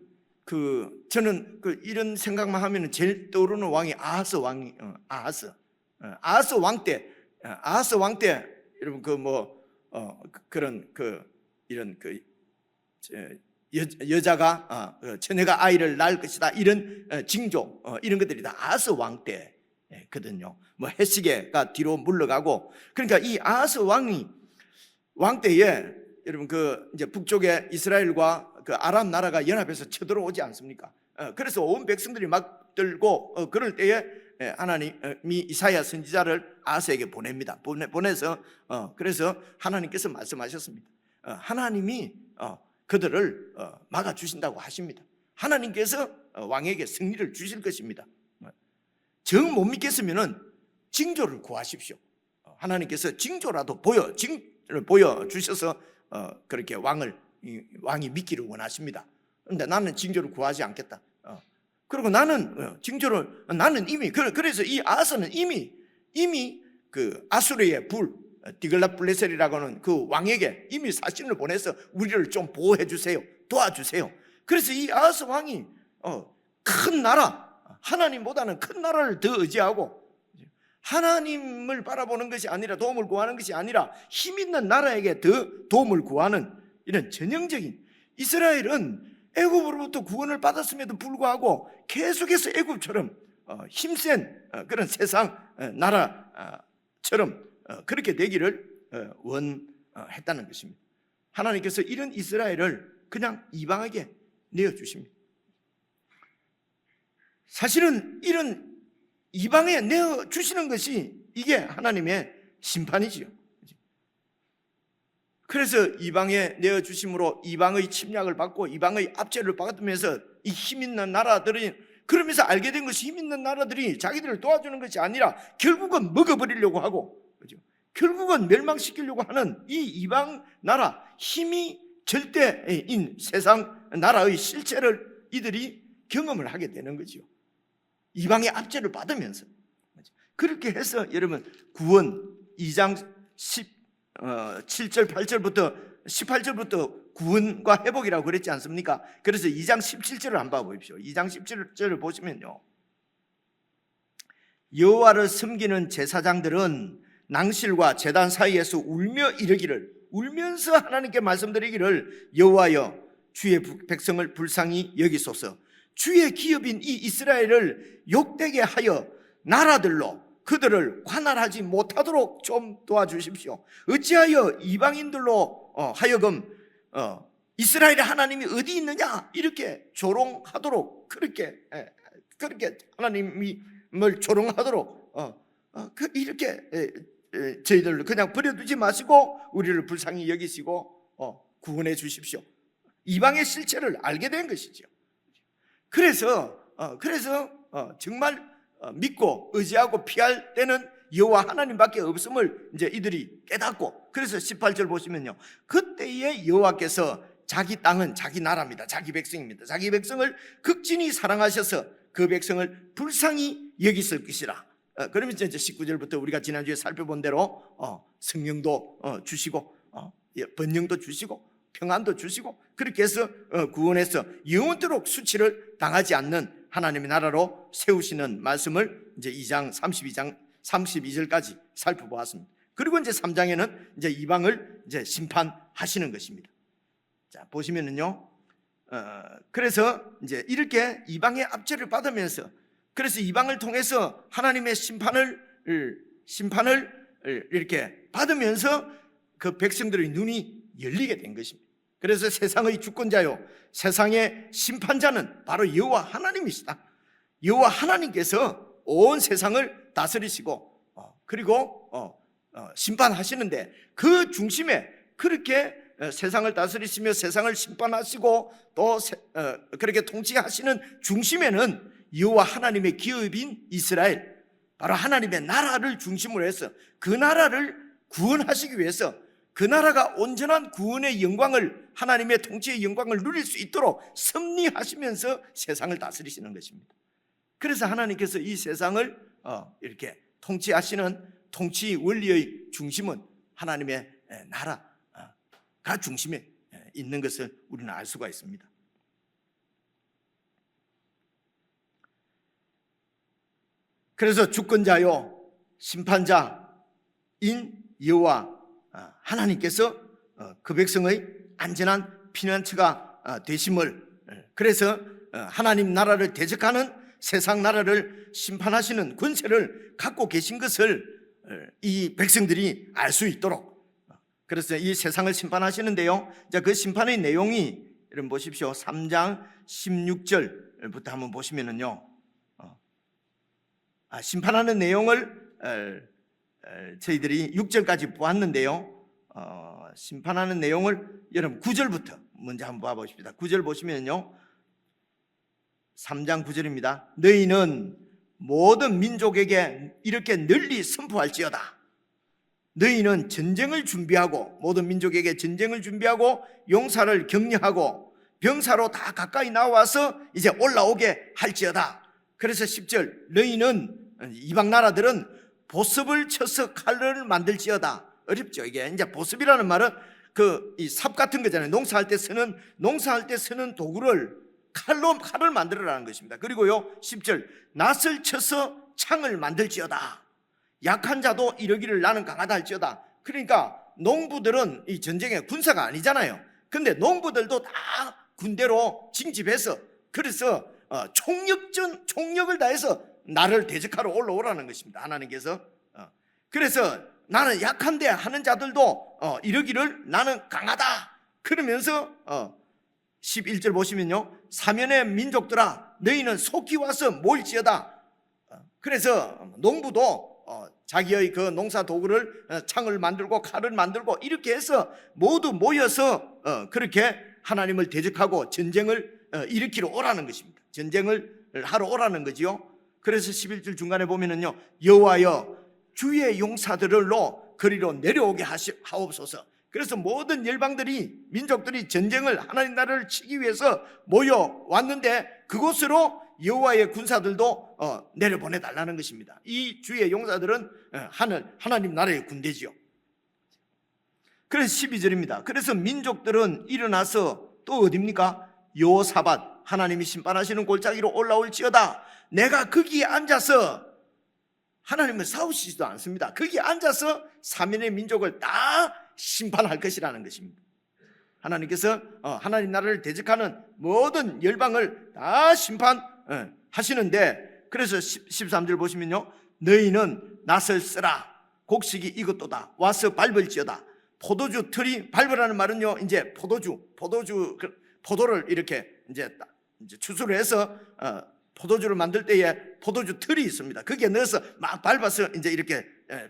Speaker 2: 저는 이런 생각만 하면은 제일 떠오르는 왕이 아하스 왕이 아하스 왕 때 여러분 그런 이런 여자가 처녀가 아이를 낳을 것이다 이런 징조 이런 것들이 다 아하스 왕 때거든요. 뭐 해시계가 뒤로 물러가고, 그러니까 이 아하스 왕 때에 여러분 이제 북쪽에 이스라엘과 그 아람 나라가 연합해서 쳐들어오지 않습니까? 그래서 온 백성들이 막 들고 그럴 때에 하나님이 이사야 선지자를 아하스에게 보냅니다. 보내서 그래서 하나님께서 말씀하셨습니다. 하나님이 그들을 막아 주신다고 하십니다. 하나님께서 왕에게 승리를 주실 것입니다. 정 못 믿겠으면은 징조를 구하십시오. 하나님께서 징조라도 보여 주셔서 그렇게 왕이 믿기를 원하십니다. 그런데 나는 징조를 구하지 않겠다. 그리고 나는 이미 그래서 이 아하스는 이미 그 아수르의 불 디글랏블레셀이라고 하는 그 왕에게 이미 사신을 보내서 우리를 좀 보호해 주세요, 도와주세요. 그래서 이 아하스 왕이 큰 나라, 하나님보다는 큰 나라를 더 의지하고 하나님을 바라보는 것이 아니라, 도움을 구하는 것이 아니라 힘 있는 나라에게 더 도움을 구하는 이런 전형적인, 이스라엘은 애굽으로부터 구원을 받았음에도 불구하고 계속해서 애굽처럼 힘센 그런 세상 나라처럼 그렇게 되기를 원했다는 것입니다. 하나님께서 이런 이스라엘을 그냥 이방에게 내어주십니다. 사실은 이런 이방에 내어주시는 것이 이게 하나님의 심판이지요. 그래서 이방에 내어주심으로 이방의 침략을 받고 이방의 압제를 받으면서 이 힘 있는 나라들이, 그러면서 알게 된 것이 힘 있는 나라들이 자기들을 도와주는 것이 아니라 결국은 먹어버리려고 하고, 그죠? 결국은 멸망시키려고 하는 이 이방 나라, 힘이 절대인 세상 나라의 실체를 이들이 경험을 하게 되는 거죠. 이방의 압제를 받으면서. 그렇게 해서 여러분 구원 2장 7절 8절부터 18절부터 구원과 회복이라고 그랬지 않습니까? 그래서 2장 17절을 한번 봐보십시오. 2장 17절을 보시면요, 여호와를 섬기는 제사장들은 낭실과 제단 사이에서 울면서 하나님께 말씀드리기를, 여호와여 주의 백성을 불쌍히 여기소서. 주의 기업인 이 이스라엘을 욕되게 하여 나라들로 그들을 관할하지 못하도록 좀 도와주십시오. 어찌하여 이방인들로 하여금 이스라엘의 하나님이 어디 있느냐 이렇게 조롱하도록, 그렇게 하나님을 조롱하도록 이렇게 저희들을 그냥 버려두지 마시고 우리를 불쌍히 여기시고 구원해 주십시오. 이방의 실체를 알게 된 것이죠. 그래서 정말 믿고 의지하고 피할 때는 여호와 하나님밖에 없음을 이제 이들이 깨닫고, 그래서 18절 보시면요, 그때에 여호와께서 자기 땅은 자기 나라입니다. 자기 백성입니다. 자기 백성을 극진히 사랑하셔서 그 백성을 불쌍히 여기실 것이라. 그러면서 이제 19절부터 우리가 지난주에 살펴본 대로 성령도 주시고 번영도 주시고 평안도 주시고, 그렇게 해서 구원해서 영원토록 수치를 당하지 않는 하나님의 나라로 세우시는 말씀을 이제 2장 32절까지 살펴보았습니다. 그리고 이제 3장에는 이제 이방을 이제 심판하시는 것입니다. 자, 보시면은요, 그래서 이제 이렇게 이방의 압제를 받으면서, 그래서 이방을 통해서 하나님의 심판을 이렇게 받으면서 그 백성들의 눈이 열리게 된 것입니다. 그래서 세상의 주권자요 세상의 심판자는 바로 여호와 하나님이시다. 여호와 하나님께서 온 세상을 다스리시고 그리고 심판하시는데 그 중심에 그렇게 세상을 다스리시며 세상을 심판하시고 또 그렇게 통치하시는 중심에는 여호와 하나님의 기업인 이스라엘, 바로 하나님의 나라를 중심으로 해서 그 나라를 구원하시기 위해서 그 나라가 온전한 구원의 영광을, 하나님의 통치의 영광을 누릴 수 있도록 섭리하시면서 세상을 다스리시는 것입니다. 그래서 하나님께서 이 세상을 이렇게 통치하시는 통치 원리의 중심은 하나님의 나라가 중심에 있는 것을 우리는 알 수가 있습니다. 그래서 주권자요 심판자인 여호와 하나님께서 그 백성의 안전한 피난처가 되심을, 그래서 하나님 나라를 대적하는 세상 나라를 심판하시는 권세를 갖고 계신 것을 이 백성들이 알 수 있도록, 그래서 이 세상을 심판하시는데요, 그 심판의 내용이 여러분 보십시오. 3장 16절부터 한번 보시면은요, 심판하는 내용을 저희들이 6절까지 보았는데요, 심판하는 내용을 여러분 9절부터 먼저 한번 봐보십시다. 9절 보시면요, 3장 9절입니다. 너희는 모든 민족에게 이렇게 널리 선포할지어다. 너희는 전쟁을 준비하고, 모든 민족에게 전쟁을 준비하고 용사를 격려하고 병사로 다 가까이 나와서 이제 올라오게 할지어다. 그래서 10절, 너희는 이방 나라들은 보습을 쳐서 칼을 만들지어다. 어렵죠 이게. 이제 보습이라는 말은 이 삽 같은 거잖아요. 농사할 때 쓰는 도구를 칼을 만들어라는 것입니다. 그리고요 10절, 낫을 쳐서 창을 만들지어다. 약한 자도 이르기를 나는 강하다 할지어다. 그러니까 농부들은 이 전쟁의 군사가 아니잖아요. 근데 농부들도 다 군대로 징집해서, 그래서 총력을 다해서 나를 대적하러 올라오라는 것입니다. 하나님께서. 그래서 나는 약한데 하는 자들도 이르기를 나는 강하다 그러면서 11절 보시면요, 사면의 민족들아 너희는 속히 와서 모일지어다. 그래서 농부도 자기의 그 농사 도구를, 창을 만들고 칼을 만들고 이렇게 해서 모두 모여서 그렇게 하나님을 대적하고 전쟁을 일으키러 오라는 것입니다. 전쟁을 하러 오라는 거지요. 그래서 11절 중간에 보면은요, 여호와여 주의 용사들로 거리로 내려오게 하옵소서. 그래서 모든 열방들이, 민족들이 전쟁을, 하나님 나라를 치기 위해서 모여왔는데 그곳으로 여호와의 군사들도 내려보내달라는 것입니다. 이 주의 용사들은 하나님 나라의 군대지요. 그래서 12절입니다. 그래서 민족들은 일어나서 또 어디입니까? 여호사밧, 하나님이 심판하시는 골짜기로 올라올지어다. 내가 거기에 앉아서, 하나님은 싸우시지도 않습니다. 거기에 앉아서 사면의 민족을 다 심판할 것이라는 것입니다. 하나님께서 하나님 나라를 대적하는 모든 열방을 다 심판하시는데, 그래서 13절 보시면요, 너희는 낫을 쓰라. 곡식이 익었도다. 와서 밟을지어다. 포도주 틀이, 밟으라는 말은요, 이제 포도를 이렇게 이제 추수를 해서 포도주를 만들 때에 포도주 틀이 있습니다. 거기에 넣어서 막 밟아서 이제 이렇게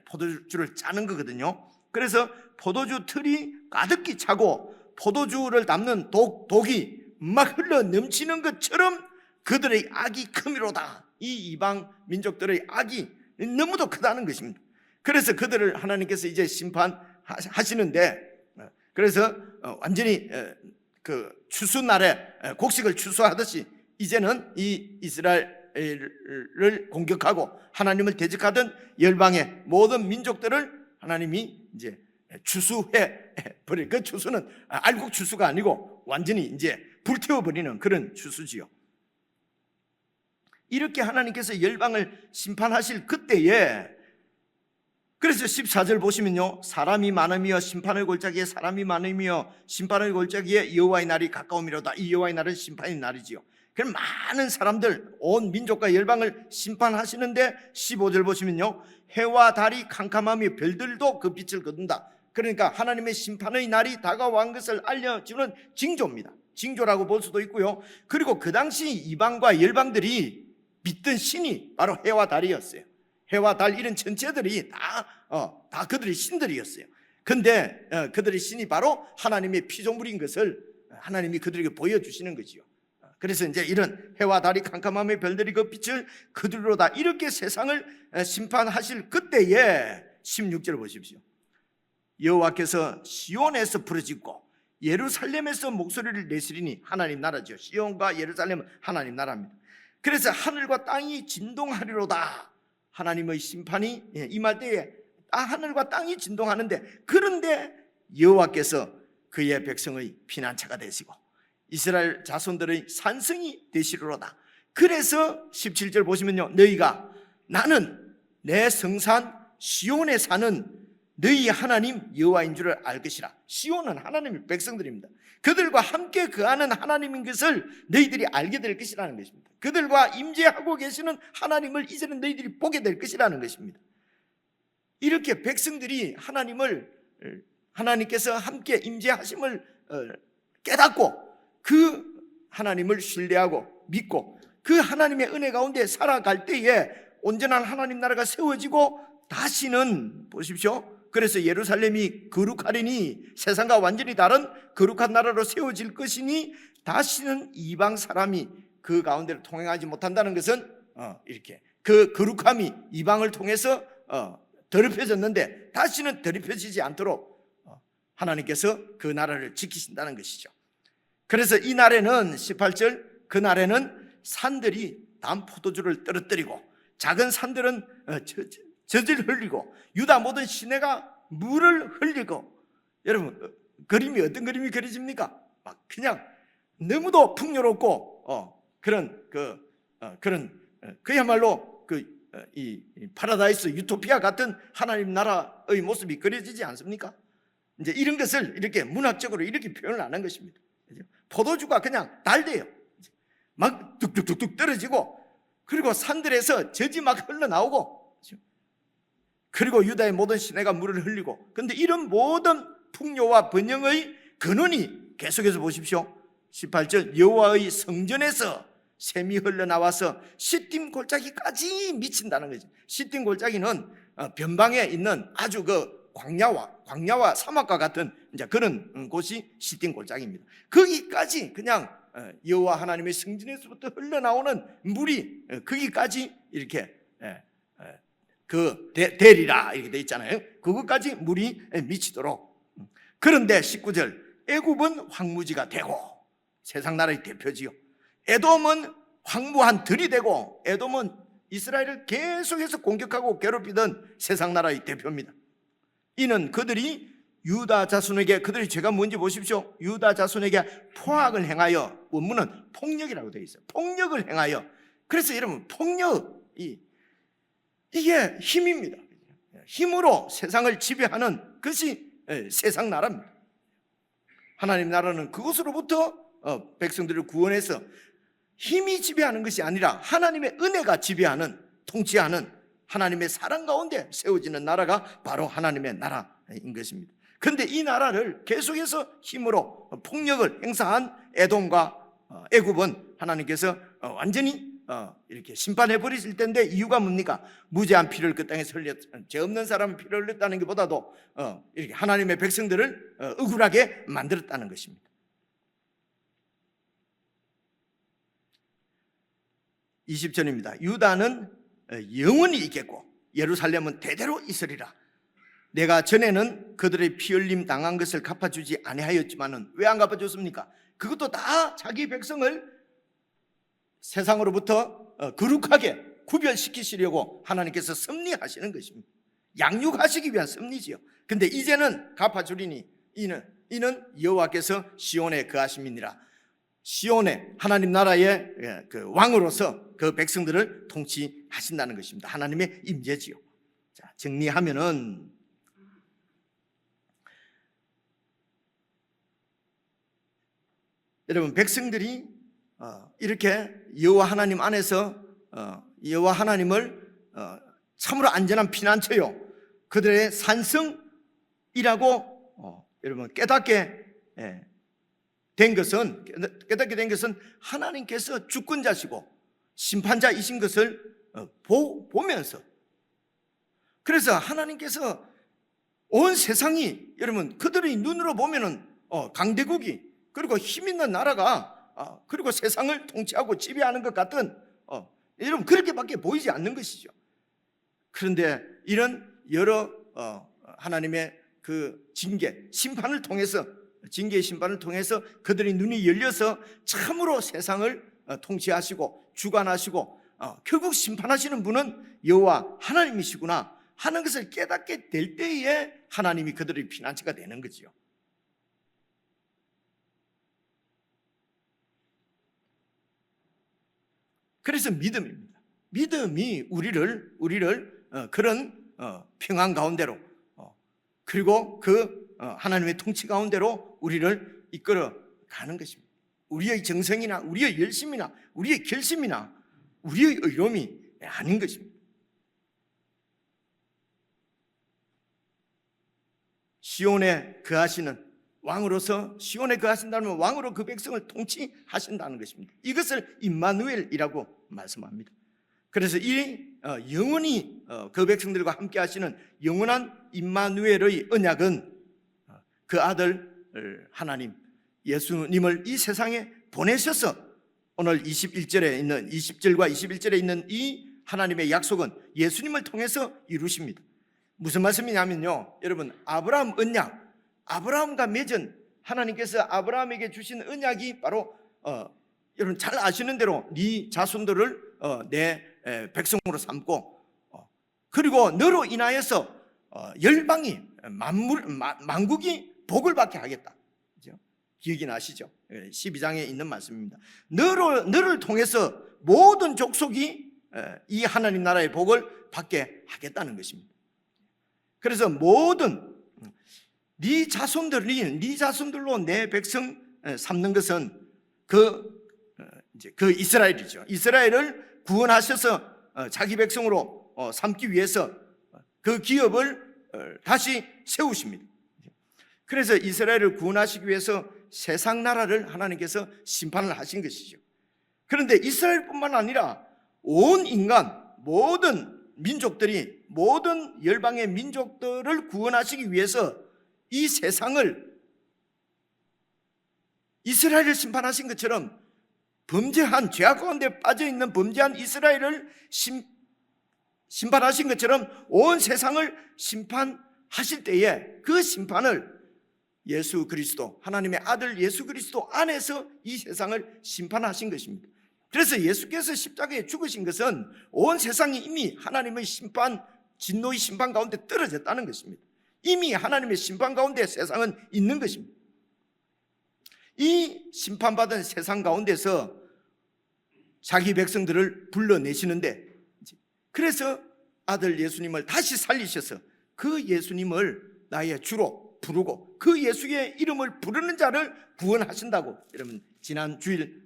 Speaker 2: 포도주를 짜는 거거든요. 그래서 포도주 틀이 가득히 차고 포도주를 담는 독이 막 흘러 넘치는 것처럼 그들의 악이 크미로다. 이 이방 민족들의 악이 너무도 크다는 것입니다. 그래서 그들을 하나님께서 이제 심판하시는데, 그래서 완전히 그 추수날에 곡식을 추수하듯이 이제는 이 이스라엘을 공격하고 하나님을 대적하던 열방의 모든 민족들을 하나님이 이제 추수해 버릴, 그 추수는 알곡 추수가 아니고 완전히 이제 불태워 버리는 그런 추수지요. 이렇게 하나님께서 열방을 심판하실 그때에, 그래서 14절 보시면요, 사람이 많으며 심판의 골짜기에 사람이 많으며 심판의 골짜기에 여호와의 날이 가까움이로다. 이 여호와의 날은 심판의 날이지요. 그럼 많은 사람들, 온 민족과 열방을 심판하시는데 15절 보시면요, 해와 달이 캄캄하며 별들도 그 빛을 거둔다. 그러니까 하나님의 심판의 날이 다가온 것을 알려주는 징조입니다. 징조라고 볼 수도 있고요. 그리고 그 당시 이방과 열방들이 믿던 신이 바로 해와 달이었어요. 해와 달 이런 전체들이 다 그들의 신들이었어요. 근데 그들의 신이 바로 하나님의 피조물인 것을 하나님이 그들에게 보여주시는 거지요. 그래서 이제 이런 해와 달이 캄캄함의 별들이 그 빛을 그들로다 이렇게 세상을 심판하실 그때에 16절 보십시오. 여호와께서 시온에서 부르짖고 예루살렘에서 목소리를 내시리니 하나님 나라죠. 시온과 예루살렘은 하나님 나라입니다. 그래서 하늘과 땅이 진동하리로다. 하나님의 심판이 임할 때에 하늘과 땅이 진동하는데, 그런데 여호와께서 그의 백성의 피난처가 되시고 이스라엘 자손들의 산성이 되시리로다. 그래서 17절 보시면요, 너희가 나는 내 성산 시온에 사는 너희 하나님 여호와인 줄을 알 것이라. 시온은 하나님의 백성들입니다. 그들과 함께 거하는 하나님인 것을 너희들이 알게 될 것이라는 것입니다. 그들과 임재하고 계시는 하나님을 이제는 너희들이 보게 될 것이라는 것입니다. 이렇게 백성들이 하나님께서 함께 임재하심을 깨닫고 그 하나님을 신뢰하고 믿고 그 하나님의 은혜 가운데 살아갈 때에 온전한 하나님 나라가 세워지고 다시는 보십시오, 그래서 예루살렘이 거룩하리니 세상과 완전히 다른 거룩한 나라로 세워질 것이니 다시는 이방 사람이 그 가운데를 통행하지 못한다는 것은 이렇게 그 거룩함이 이방을 통해서 더럽혀졌는데 다시는 더럽혀지지 않도록 하나님께서 그 나라를 지키신다는 것이죠. 그래서 이 날에는 18절 그 날에는 산들이 단 포도주를 떨어뜨리고 작은 산들은 젖을 흘리고 유다 모든 시내가 물을 흘리고, 여러분 그림이 어떤 그림이 그려집니까? 막 그냥 너무도 풍요롭고 그야말로 이 파라다이스 유토피아 같은 하나님 나라의 모습이 그려지지 않습니까? 이제 이런 것을 이렇게 문학적으로 이렇게 표현을 안 한 것입니다. 포도주가 그냥 달대요. 막 뚝뚝뚝뚝 떨어지고, 그리고 산들에서 젖이 막 흘러나오고, 그리고 유다의 모든 시내가 물을 흘리고. 그런데 이런 모든 풍요와 번영의 근원이 계속해서 보십시오. 18절 여호와의 성전에서 샘이 흘러나와서 시딤 골짜기까지 미친다는 거죠. 시딤 골짜기는 변방에 있는 아주 그 광야와 사막과 같은 이제 그런 곳이 시딤 골짜기입니다. 거기까지 그냥 여호와 하나님의 성전에서부터 흘러나오는 물이 거기까지 이렇게 대리라 이렇게 돼 있잖아요. 그것까지 물이 미치도록. 그런데 19절 애굽은 황무지가 되고, 세상 나라의 대표지요. 에돔은 황무한 들이 되고, 에돔은 이스라엘을 계속해서 공격하고 괴롭히던 세상 나라의 대표입니다. 이는 그들이 유다 자손에게, 그들의 죄가 뭔지 보십시오. 유다 자손에게 포악을 행하여, 원문은 폭력이라고 되어 있어요. 폭력을 행하여. 그래서 여러분 폭력, 이게 힘입니다. 힘으로 세상을 지배하는 것이 세상 나라입니다. 하나님 나라는 그것으로부터 백성들을 구원해서 힘이 지배하는 것이 아니라 하나님의 은혜가 지배하는, 통치하는 하나님의 사랑 가운데 세워지는 나라가 바로 하나님의 나라인 것입니다. 그런데 이 나라를 계속해서 힘으로 폭력을 행사한 에돔과 애굽은 하나님께서 완전히 이렇게 심판해 버리실 텐데, 이유가 뭡니까? 무죄한 피를 그 땅에 죄 없는 사람은 피를 흘렸다는 것보다도 이렇게 하나님의 백성들을 억울하게 만들었다는 것입니다. (20절입니다) 유다는 영원히 있겠고 예루살렘은 대대로 있으리라. 내가 전에는 그들의 피 흘림 당한 것을 갚아주지 아니하였지만은, 왜 안 갚아줬습니까? 그것도 다 자기 백성을 세상으로부터 거룩하게 구별시키시려고 하나님께서 섭리하시는 것입니다. 양육하시기 위한 섭리지요. 근데 이제는 갚아주리니 이는 여호와께서 시온에 거하심이니라. 시온에 하나님 나라의 그 왕으로서 그 백성들을 통치하신다는 것입니다. 하나님의 임재지요. 자, 정리하면은 여러분, 백성들이 이렇게 여호와 하나님 안에서 여호와 하나님을 참으로 안전한 피난처요, 그들의 산성, 여러분 깨닫게 된 것은 하나님께서 주권자시고 심판자이신 것을 보면서, 그래서 하나님께서 온 세상이 여러분 그들의 눈으로 보면은 강대국이 그리고 힘 있는 나라가 그리고 세상을 통치하고 지배하는 것 같은 여러분 그렇게밖에 보이지 않는 것이죠. 그런데 이런 여러 하나님의 그 징계의 심판을 통해서 그들의 눈이 열려서 참으로 세상을 통치하시고 주관하시고 결국 심판하시는 분은 여호와 하나님이시구나 하는 것을 깨닫게 될 때에 하나님이 그들의 피난처가 되는 거지요. 그래서 믿음입니다. 믿음이 우리를 그런 평안 가운데로 그리고 그 하나님의 통치 가운데로 우리를 이끌어 가는 것입니다. 우리의 정성이나 우리의 열심이나 우리의 결심이나 우리의 의로움이 아닌 것입니다. 시온에 거하시는 왕으로서, 시온에 거하신다면 왕으로 그 백성을 통치하신다는 것입니다. 이것을 임마누엘이라고 말씀합니다. 그래서 이 영원히 그 백성들과 함께 하시는 영원한 임마누엘의 언약은 그 아들 하나님 예수님을 이 세상에 보내셔서 오늘 20절과 21절에 있는 이 하나님의 약속은 예수님을 통해서 이루십니다. 무슨 말씀이냐면요, 여러분 아브라함 언약, 아브라함과 맺은 하나님께서 아브라함에게 주신 언약이 바로 여러분 잘 아시는 대로 네 자손들을 내 백성으로 삼고 그리고 너로 인하여서 열방이 만국이 복을 받게 하겠다. 그죠? 기억이 나시죠? 12장에 있는 말씀입니다. 너를 통해서 모든 족속이 이 하나님 나라의 복을 받게 하겠다는 것입니다. 그래서 모든 네 자손들로 내 백성 삼는 것은 그 이스라엘이죠. 이스라엘을 구원하셔서 자기 백성으로 삼기 위해서 그 기업을 다시 세우십니다. 그래서 이스라엘을 구원하시기 위해서 세상 나라를 하나님께서 심판을 하신 것이죠. 그런데 이스라엘뿐만 아니라 온 인간, 모든 민족들이, 모든 열방의 민족들을 구원하시기 위해서 이 세상을 이스라엘을 심판하신 것처럼 범죄한, 죄악 가운데 빠져있는 범죄한 이스라엘을 심판하신 것처럼 온 세상을 심판하실 때에 그 심판을 예수 그리스도, 하나님의 아들 예수 그리스도 안에서 이 세상을 심판하신 것입니다. 그래서 예수께서 십자가에 죽으신 것은 온 세상이 이미 하나님의 심판, 진노의 심판 가운데 떨어졌다는 것입니다. 이미 하나님의 심판 가운데 세상은 있는 것입니다. 이 심판받은 세상 가운데서 자기 백성들을 불러내시는데, 그래서 아들 예수님을 다시 살리셔서 그 예수님을 나의 주로 부르고 그 예수의 이름을 부르는 자를 구원하신다고, 여러분 지난 주일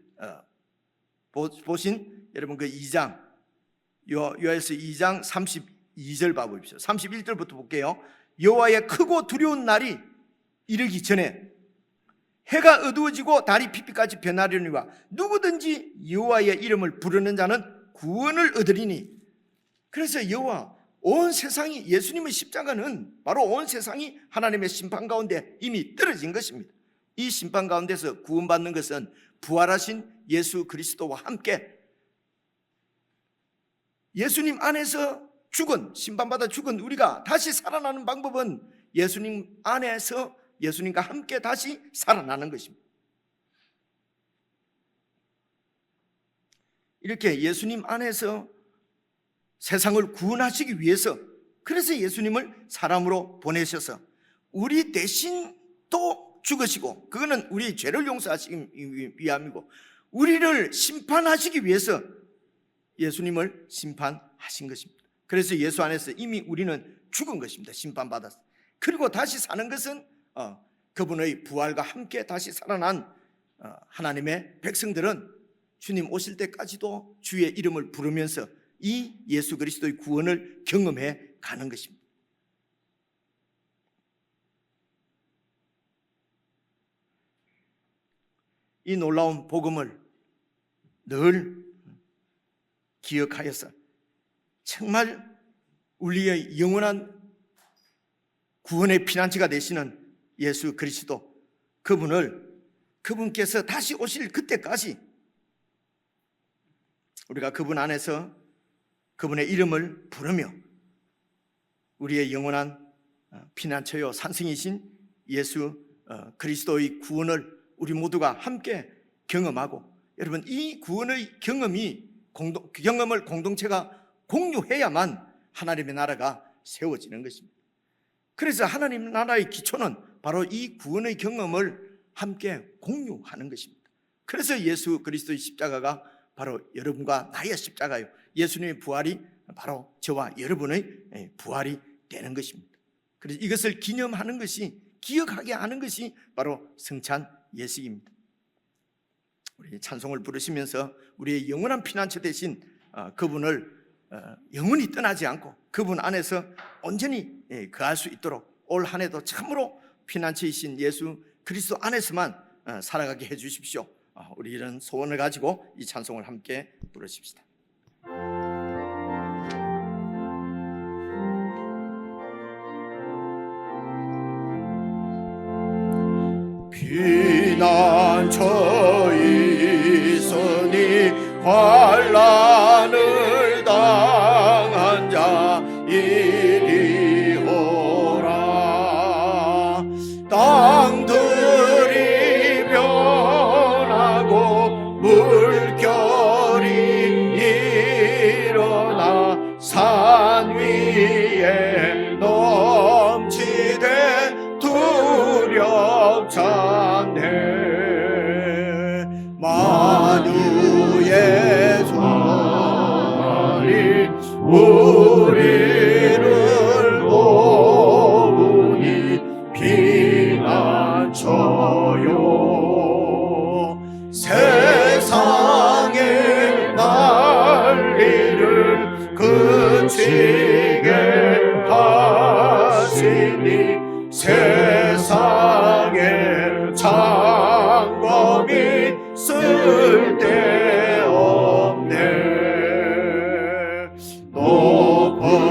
Speaker 2: 보신 여러분 그 2장 요한일서 2장 32절 봐보십시오. 31절부터 볼게요. 여호와의 크고 두려운 날이 이르기 전에 해가 어두워지고 달이 피피까지 변하려니와 누구든지 여호와의 이름을 부르는 자는 구원을 얻으리니. 그래서 여호와, 온 세상이, 예수님의 십자가는 바로 온 세상이 하나님의 심판 가운데 이미 떨어진 것입니다. 이 심판 가운데서 구원받는 것은 부활하신 예수 그리스도와 함께 예수님 안에서 죽은, 심판받아 죽은 우리가 다시 살아나는 방법은 예수님 안에서 예수님과 함께 다시 살아나는 것입니다. 이렇게 예수님 안에서 세상을 구원하시기 위해서, 그래서 예수님을 사람으로 보내셔서 우리 대신 또 죽으시고, 그거는 우리 죄를 용서하시기 위함이고, 우리를 심판하시기 위해서 예수님을 심판하신 것입니다. 그래서 예수 안에서 이미 우리는 죽은 것입니다. 심판받았어. 그리고 다시 사는 것은 그분의 부활과 함께 다시 살아난 하나님의 백성들은 주님 오실 때까지도 주의 이름을 부르면서 이 예수 그리스도의 구원을 경험해 가는 것입니다. 이 놀라운 복음을 늘 기억하여서 정말 우리의 영원한 구원의 피난처가 되시는 예수 그리스도, 그분께서 다시 오실 그때까지 우리가 그분 안에서 그분의 이름을 부르며 우리의 영원한 피난처요 산성이신 예수 그리스도의 구원을 우리 모두가 함께 경험하고, 여러분, 이 구원의 경험을 공동체가 공유해야만 하나님의 나라가 세워지는 것입니다. 그래서 하나님 나라의 기초는 바로 이 구원의 경험을 함께 공유하는 것입니다. 그래서 예수 그리스도의 십자가가 바로 여러분과 나의 십자가요, 예수님의 부활이 바로 저와 여러분의 부활이 되는 것입니다. 그래서 이것을 기념하는 것이, 기억하게 하는 것이 바로 성찬 예식입니다. 우리 찬송을 부르시면서 우리의 영원한 피난처 되신 그분을 영원히 떠나지 않고 그분 안에서 온전히 거할 수 있도록 올 한 해도 참으로 피난처이신 예수 그리스도 안에서만 살아가게 해 주십시오. 우리 이런 소원을 가지고 이 찬송을 함께 부르십시다. 피난처에 있으니 환난을 당한 자 이리 오라. 땅들이 변하고 물결이 일어나 산 위에 넘치되 두렵잖네. 만유의 전이 우리를 도우니 피난처요. 세상의 난리를 그치게 하시니 세상의 장검이 쓸데없네.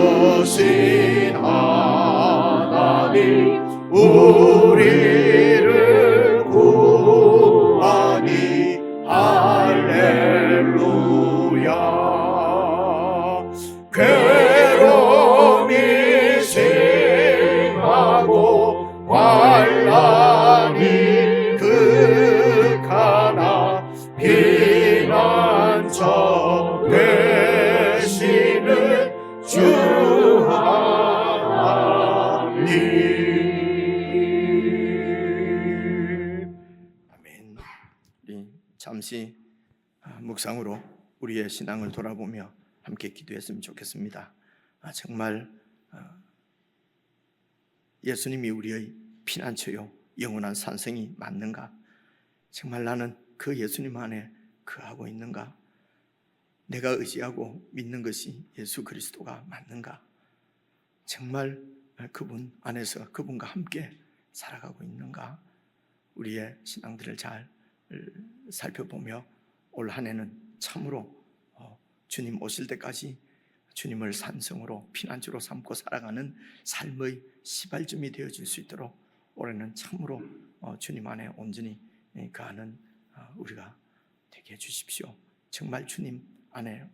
Speaker 2: 높으신 하나님 우리를 구하니 할렐루야. 괴로움이 심하고 환난이 극하나 피난처 되시는 주 하나님. 아멘. 우리 잠시 묵상으로 우리의 신앙을 돌아보며 함께 기도했으면 좋겠습니다. 정말 예수님이 우리의 피난처요 영원한 산성이 맞는가? 정말 나는 그 예수님 안에 거하고 있는가? 내가 의지하고 믿는 것이 예수 그리스도가 맞는가? 정말 그분 안에서 그분과 함께 살아가고 있는가? 우리의 신앙들을 잘 살펴보며 올 한 해는 참으로 주님 오실 때까지 주님을 산성으로 피난처로 삼고 살아가는 삶의 시발점이 되어질 수 있도록 올해는 참으로 주님 안에 온전히 거하는 우리가 되게 해주십시오. 정말 주님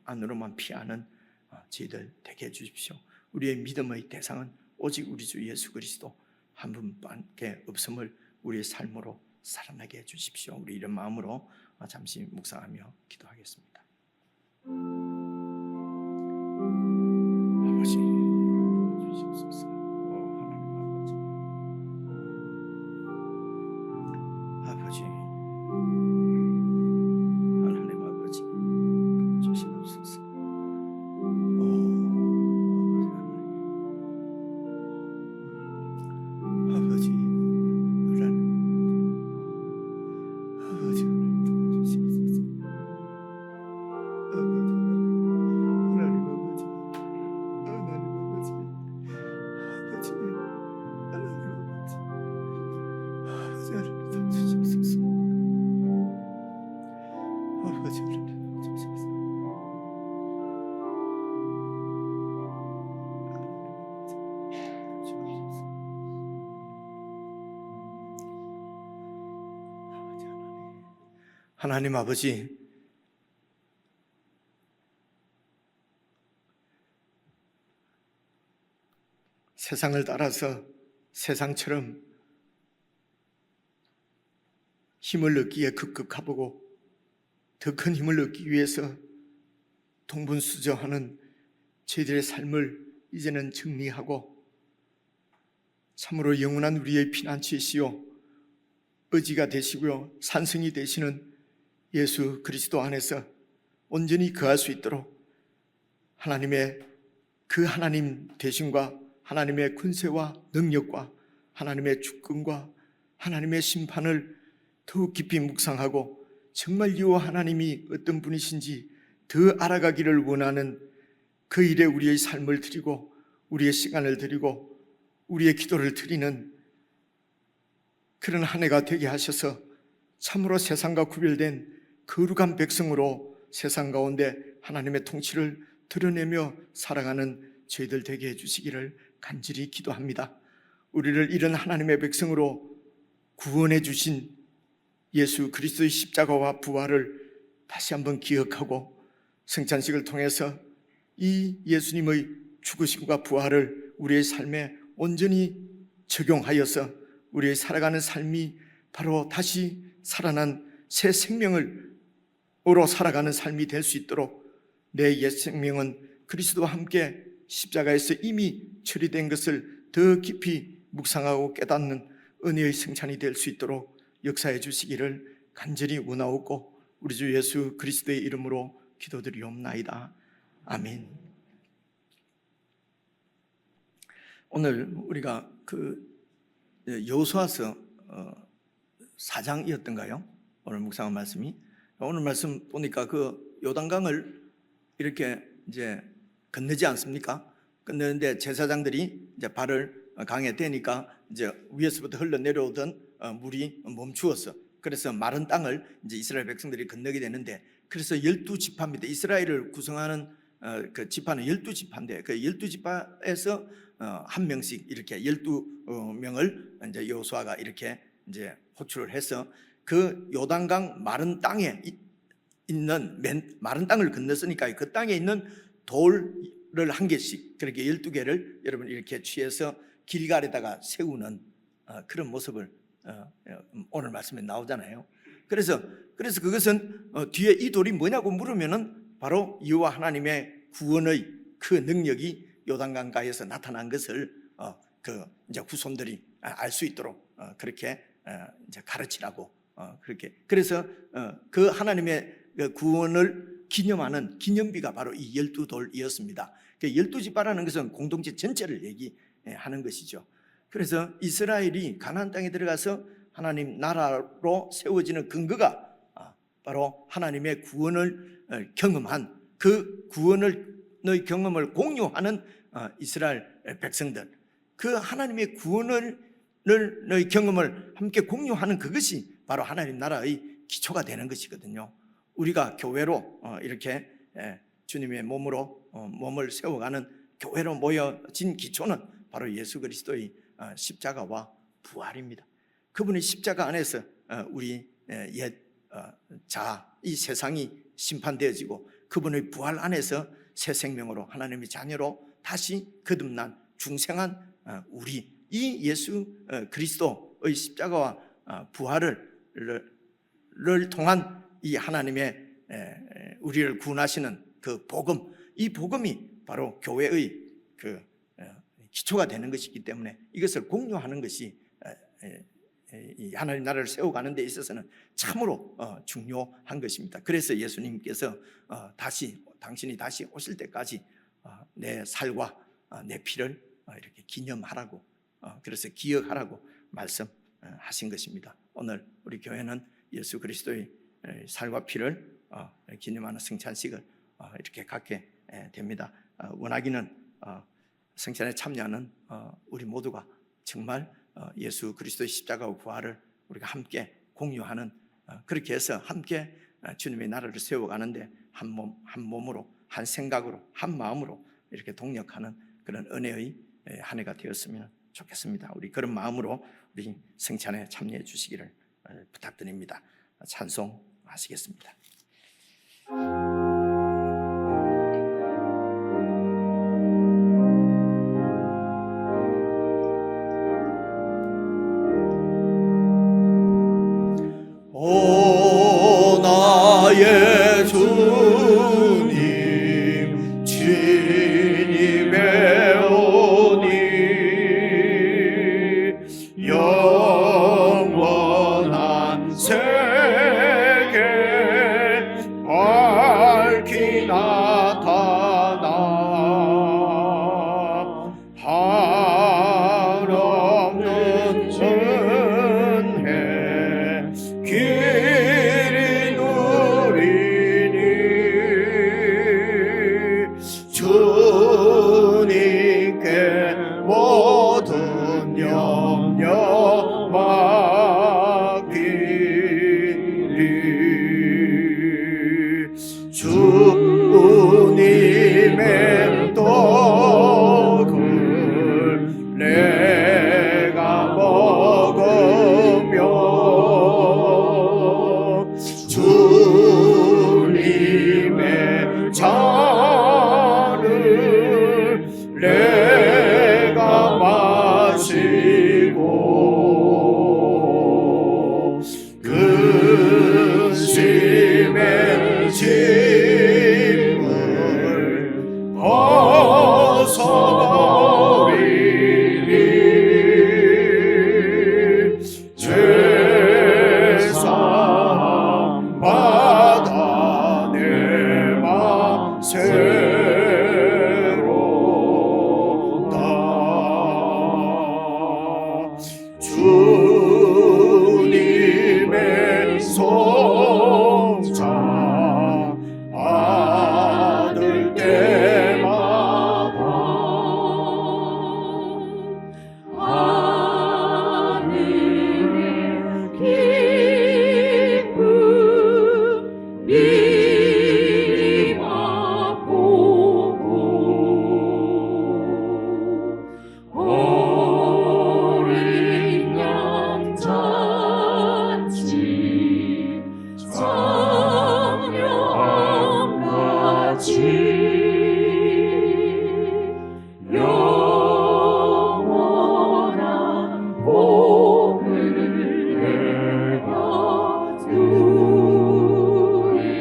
Speaker 2: 안으로만 피하는 저희들 되게 해주십시오. 우리의 믿음의 대상은 오직 우리 주 예수 그리스도 한 분밖에 없음을 우리의 삶으로 살아나게 해주십시오. 우리 이런 마음으로 잠시 묵상하며 기도하겠습니다. 아버지 주시옵소서. 아버지, 하나님 아버지 주시옵소서. 아버지, 하나님 아버지 주시옵소서. 아버지 하나님 아버지, 세상을 따라서 세상처럼 힘을 얻기에 급급하고 더 큰 힘을 얻기 위해서 동분수저하는 저희들의 삶을 이제는 정리하고 참으로 영원한 우리의 피난처이시요 의지가 되시고요 산성이 되시는 예수 그리스도 안에서 온전히 거할 수 있도록 하나님의 그 하나님 되심과 하나님의 권세와 능력과 하나님의 주권과 하나님의 심판을 더욱 깊이 묵상하고 정말 이 하나님이 어떤 분이신지 더 알아가기를 원하는 그 일에 우리의 삶을 드리고 우리의 시간을 드리고 우리의 기도를 드리는 그런 한 해가 되게 하셔서 참으로 세상과 구별된 거룩한 백성으로 세상 가운데 하나님의 통치를 드러내며 살아가는 저희들 되게 해주시기를 간절히 기도합니다. 우리를 이런 하나님의 백성으로 구원해 주신 예수 그리스도의 십자가와 부활을 다시 한번 기억하고 성찬식을 통해서 이 예수님의 죽으심과 부활을 우리의 삶에 온전히 적용하여서 우리의 살아가는 삶이 바로 다시 살아난 새 생명으로 살아가는 삶이 될 수 있도록 내 옛 생명은 그리스도와 함께 십자가에서 이미 처리된 것을 더 깊이 묵상하고 깨닫는 은혜의 성찬이 될 수 있도록 역사해 주시기를 간절히 원하옵고 우리 주 예수 그리스도의 이름으로 기도드리옵나이다. 아멘. 오늘 우리가 여호수아서 4장이었던가요? 오늘 묵상한 말씀이. 오늘 말씀 보니까 그 요단강을 이렇게 이제 건너지 않습니까? 건너는데 제사장들이 이제 발을 강에 대니까 이제 위에서부터 흘러내려오던 물이 멈추었어. 그래서 마른 땅을 이제 이스라엘 백성들이 건너게 되는데, 그래서 12지파입니다. 이스라엘을 구성하는 그 지파는 12지파인데 그 12지파에서 한 명씩 이렇게 12명을 이제 여호수아가 이렇게 이제 호출을 해서 그 요단강 마른 땅에 있는 마른 땅을 건넜으니까 그 땅에 있는 돌을 한 개씩 그렇게 12개를 여러분 이렇게 취해서 길갈에다가 세우는 그런 모습을 오늘 말씀에 나오잖아요. 그래서 그것은 뒤에 이 돌이 뭐냐고 물으면은 바로 여호와 하나님의 구원의 그 능력이 요단강가에서 나타난 것을 그 이제 후손들이 알 수 있도록 그렇게 이제 가르치라고 그렇게. 그래서 그 하나님의 구원을 기념하는 기념비가 바로 이 12돌이었습니다. 그 12지파라는 것은 공동체 전체를 얘기하는 것이죠. 그래서 이스라엘이 가나안 땅에 들어가서 하나님 나라로 세워지는 근거가 바로 하나님의 구원을 경험한 그 구원의 경험을 공유하는 이스라엘 백성들, 그 하나님의 구원의 경험을 함께 공유하는 그것이 바로 하나님 나라의 기초가 되는 것이거든요. 우리가 교회로 이렇게 주님의 몸으로 몸을 세워가는 교회로 모여진 기초는 바로 예수 그리스도의 십자가와 부활입니다. 그분의 십자가 안에서 우리 옛 이 세상이 심판되어지고 그분의 부활 안에서 새 생명으로 하나님의 자녀로 다시 거듭난 중생한 우리, 이 예수 그리스도의 십자가와 부활을 통한 이 하나님의 우리를 구원하시는 그 복음, 이 복음이 바로 교회의 그 기초가 되는 것이기 때문에 이것을 공유하는 것이 이 하나님 나라를 세워가는 데 있어서는 참으로 중요한 것입니다. 그래서 예수님께서 당신이 다시 오실 때까지 내 살과 내 피를 이렇게 기념하라고, 그래서 기억하라고 말씀하신 것입니다. 오늘 우리 교회는 예수 그리스도의 살과 피를 기념하는 성찬식을 이렇게 갖게 됩니다. 원하기는 성찬에 참여하는 우리 모두가 정말 예수 그리스도의 십자가와 부활을 우리가 함께 공유하는, 그렇게 해서 함께 주님의 나라를 세워가는데 한 몸으로, 한 생각으로, 한 마음으로 이렇게 동력하는 그런 은혜의 한 해가 되었으면 좋겠습니다. 우리 그런 마음으로 우리 성찬에 참여해 주시기를 부탁드립니다. 찬송 마시겠습니다. 오 나의 주님 친히 배우니 영원한 세계 밝히 나타나 한없는 은혜 길이 누리니 주님께 모든 염려 맡기리 주님의 떡을 내가 먹으며 주님의 잔을 내가 마시고 근심의 짐을 벗어버리니 죄상 받아 내 맘 새롭다 주님의 송자 받을 때마다 하늘의 기쁨 미리 맛보고 어린 양 잔치 성령같이 영원한 복을 내가 누리리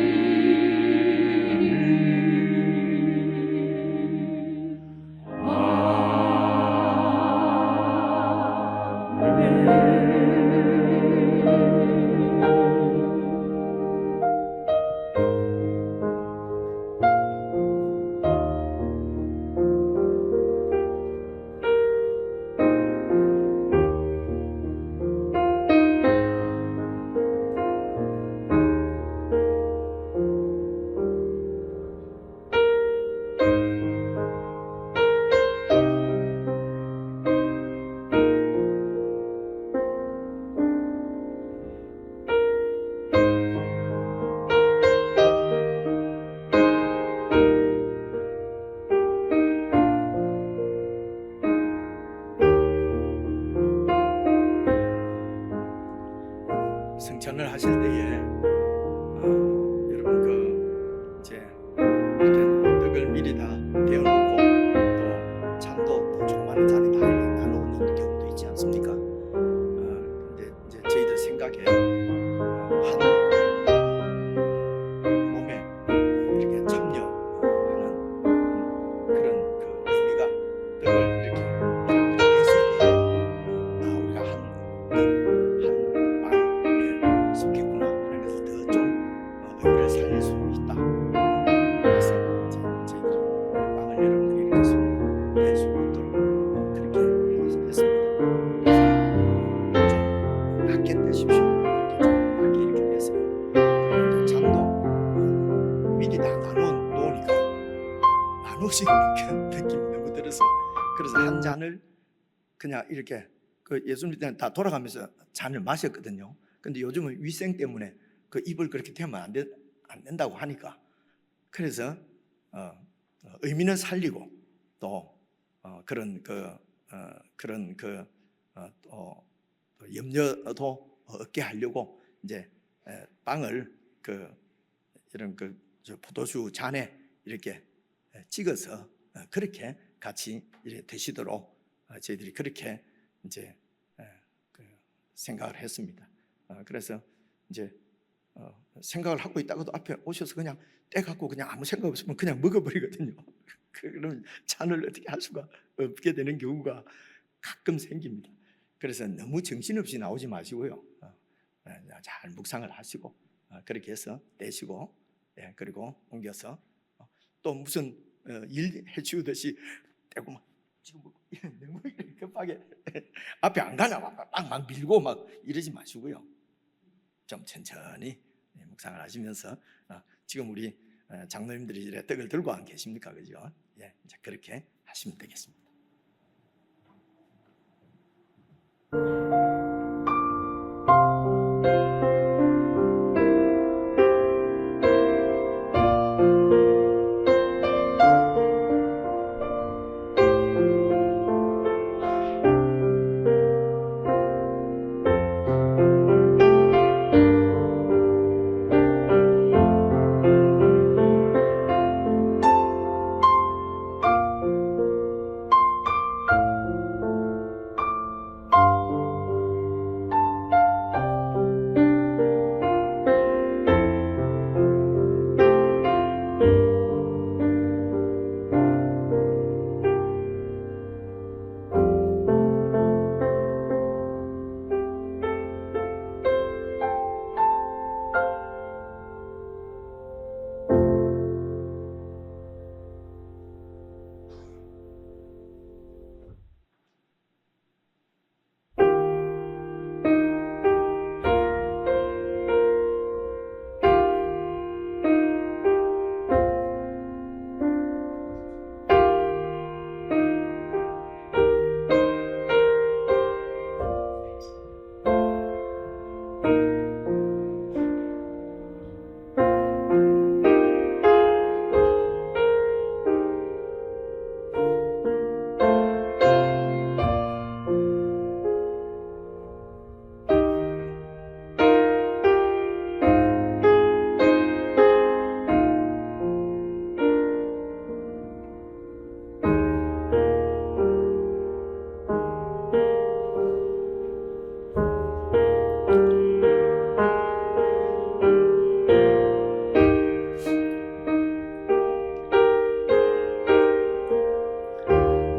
Speaker 2: 성찬을 하실 때에 여러분 그 이제 이렇게 떡을 미리 다 데워놓고 또 잔도 또 조그마한 잔에 다 나눠놓는 경우도 있지 않습니까? 근데 이제 저희들 생각에 한 몸에 이렇게 참여하는 그런 그 의미가 떡을 이렇게 했을 때 우리가 한 빵에 섞였구나. 그래서 더 좀 의미를 살릴 수 있다. 그래서 저희들이 빵을 여러분들이 이렇게 손을 댈 수 있도록 그렇게 했습니다. 그래서 좀 낮게 드십시오. 이렇게 좀 낮게 이렇게 됐어요. 그리고 이제 잔도 미리 다 나누니까 나누신 느낌이 너무 들어서 그래서 한 잔을 그냥 이렇게 그 예수님 때는 다 돌아가면서 잔을 마셨거든요. 근데 요즘은 위생 때문에 그 입을 그렇게 대면 안 된다고 하니까 그래서 의미는 살리고 또 그런 염려도 얻게 하려고 이제 빵을 이런 저 포도주 잔에 이렇게 찍어서 그렇게 같이 이렇게 드시도록 저희들이 그렇게 이제 생각을 했습니다. 그래서 이제 생각을 하고 있다가도 앞에 오셔서 그냥 떼갖고 그냥 아무 생각 없으면 그냥 먹어버리거든요. 그러면 잔을 어떻게 할 수가 없게 되는 경우가 가끔 생깁니다. 그래서 너무 정신없이 나오지 마시고요. 잘 묵상을 하시고 그렇게 해서 떼시고 그리고 옮겨서 또 무슨 일 해치우듯이 떼고 막 지금 너무 급하게 앞에 안 가나 막 밀고 막 이러지 마시고요. 좀 천천히 묵상을 하시면서 지금 우리 장로님들이 이제 떡을 들고 안 계십니까, 그죠? 이제 그렇게 하시면 되겠습니다.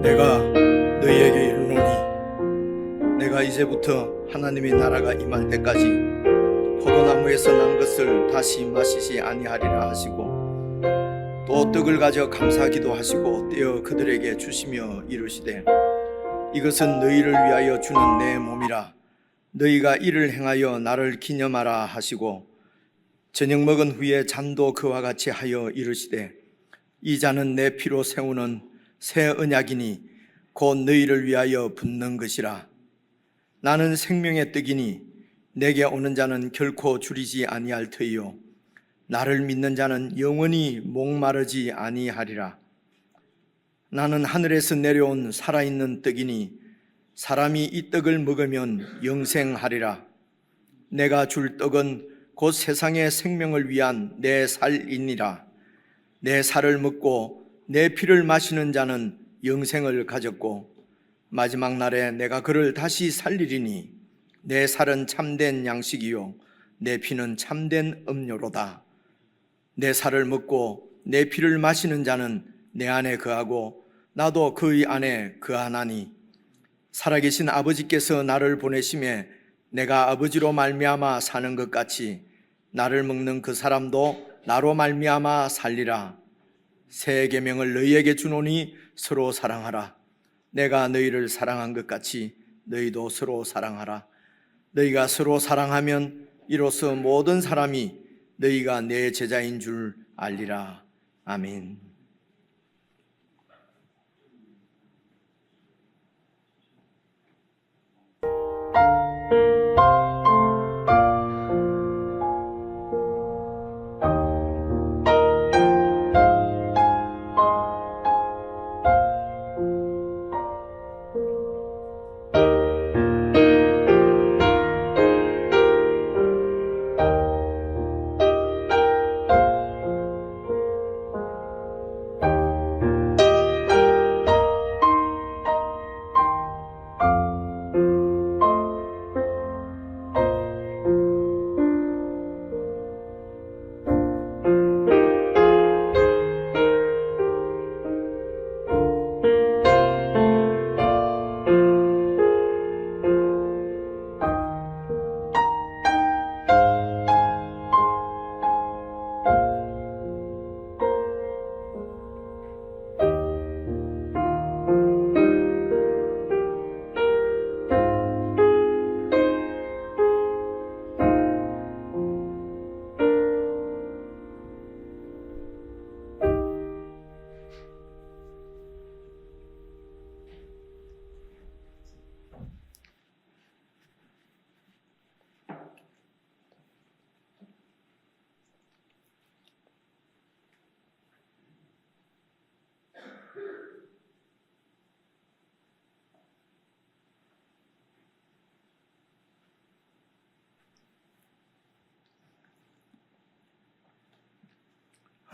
Speaker 2: 내가 너희에게 이르노니 내가 이제부터 하나님의 나라가 임할 때까지 포도나무에서 난 것을 다시 마시지 아니하리라 하시고 또 떡을 가져 감사하기도 하시고 떼어 그들에게 주시며 이르시되 이것은 너희를 위하여 주는 내 몸이라 너희가 이를 행하여 나를 기념하라 하시고 저녁 먹은 후에 잔도 그와 같이 하여 이르시되 이 잔은 내 피로 세우는 새 언약이니 곧 너희를 위하여 붓는 것이라. 나는 생명의 떡이니 내게 오는 자는 결코 줄이지 아니할 터이요 나를 믿는 자는 영원히 목마르지 아니하리라. 나는 하늘에서 내려온 살아있는 떡이니 사람이 이 떡을 먹으면 영생하리라. 내가 줄 떡은 곧 세상의 생명을 위한 내 살이니라. 내 살을 먹고 내 피를 마시는 자는 영생을 가졌고 마지막 날에 내가 그를 다시 살리리니 내 살은 참된 양식이요 내 피는 참된 음료로다. 내 살을 먹고 내 피를 마시는 자는 내 안에 거하고 나도 그의 안에 거하나니 살아계신 아버지께서 나를 보내심에 내가 아버지로 말미암아 사는 것 같이 나를 먹는 그 사람도 나로 말미암아 살리라. 새 계명을 너희에게 주노니 서로 사랑하라. 내가 너희를 사랑한 것 같이 너희도 서로 사랑하라. 너희가 서로 사랑하면 이로써 모든 사람이 너희가 내 제자인 줄 알리라. 아멘.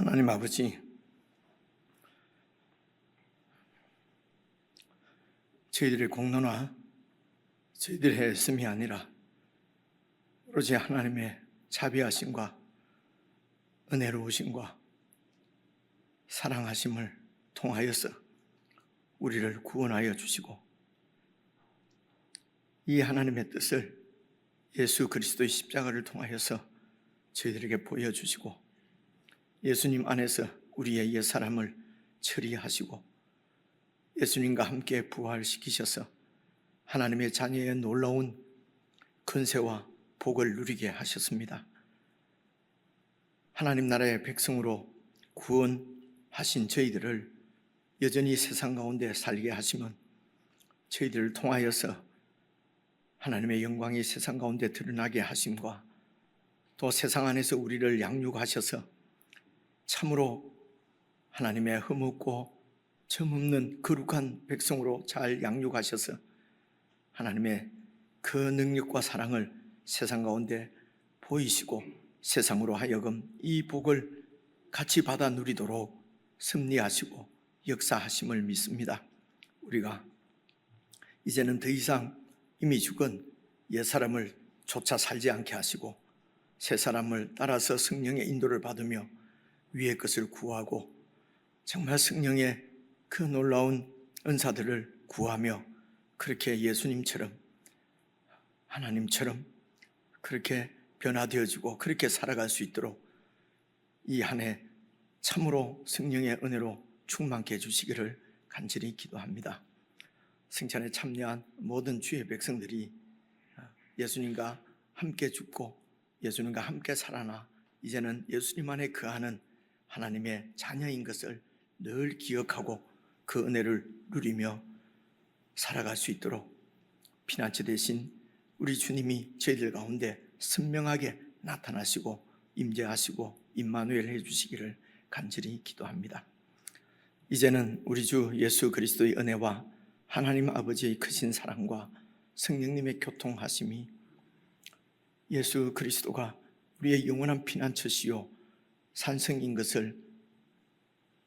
Speaker 3: 하나님 아버지, 저희들의 공로나 저희들의 애씀이 아니라 오로지 하나님의 자비하심과 은혜로우심과 사랑하심을 통하여서 우리를 구원하여 주시고 이 하나님의 뜻을 예수 그리스도의 십자가를 통하여서 저희들에게 보여주시고 예수님 안에서 우리의 옛사람을 처리하시고 예수님과 함께 부활시키셔서 하나님의 자녀의 놀라운 권세와 복을 누리게 하셨습니다. 하나님 나라의 백성으로 구원하신 저희들을 여전히 세상 가운데 살게 하시면 저희들을 통하여서 하나님의 영광이 세상 가운데 드러나게 하심과 또 세상 안에서 우리를 양육하셔서 참으로 하나님의 흠없고 점없는 거룩한 백성으로 잘 양육하셔서 하나님의 그 능력과 사랑을 세상 가운데 보이시고 세상으로 하여금 이 복을 같이 받아 누리도록 섭리하시고 역사하심을 믿습니다. 우리가 이제는 더 이상 이미 죽은 옛사람을 쫓아 살지 않게 하시고 새 사람을 따라서 성령의 인도를 받으며 위의 것을 구하고 정말 성령의 그 놀라운 은사들을 구하며 그렇게 예수님처럼 하나님처럼 그렇게 변화되어지고 그렇게 살아갈 수 있도록 이 한 해 참으로 성령의 은혜로 충만케 해주시기를 간절히 기도합니다. 승천에 참여한 모든 주의 백성들이 예수님과 함께 죽고 예수님과 함께 살아나 이제는 예수님 안에 거하는 하나님의 자녀인 것을 늘 기억하고 그 은혜를 누리며 살아갈 수 있도록 피난처 대신 우리 주님이 저희들 가운데 선명하게 나타나시고 임재하시고 임마누엘 해주시기를 간절히 기도합니다. 이제는 우리 주 예수 그리스도의 은혜와 하나님 아버지의 크신 사랑과 성령님의 교통하심이 예수 그리스도가 우리의 영원한 피난처시요 산성인 것을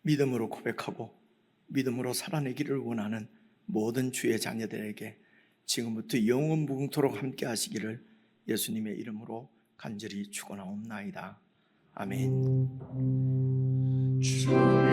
Speaker 3: 믿음으로 고백하고 믿음으로 살아내기를 원하는 모든 주의 자녀들에게 지금부터 영원 무궁토록 함께 하시기를 예수님의 이름으로 간절히 축원하옵나이다. 아멘.
Speaker 1: 주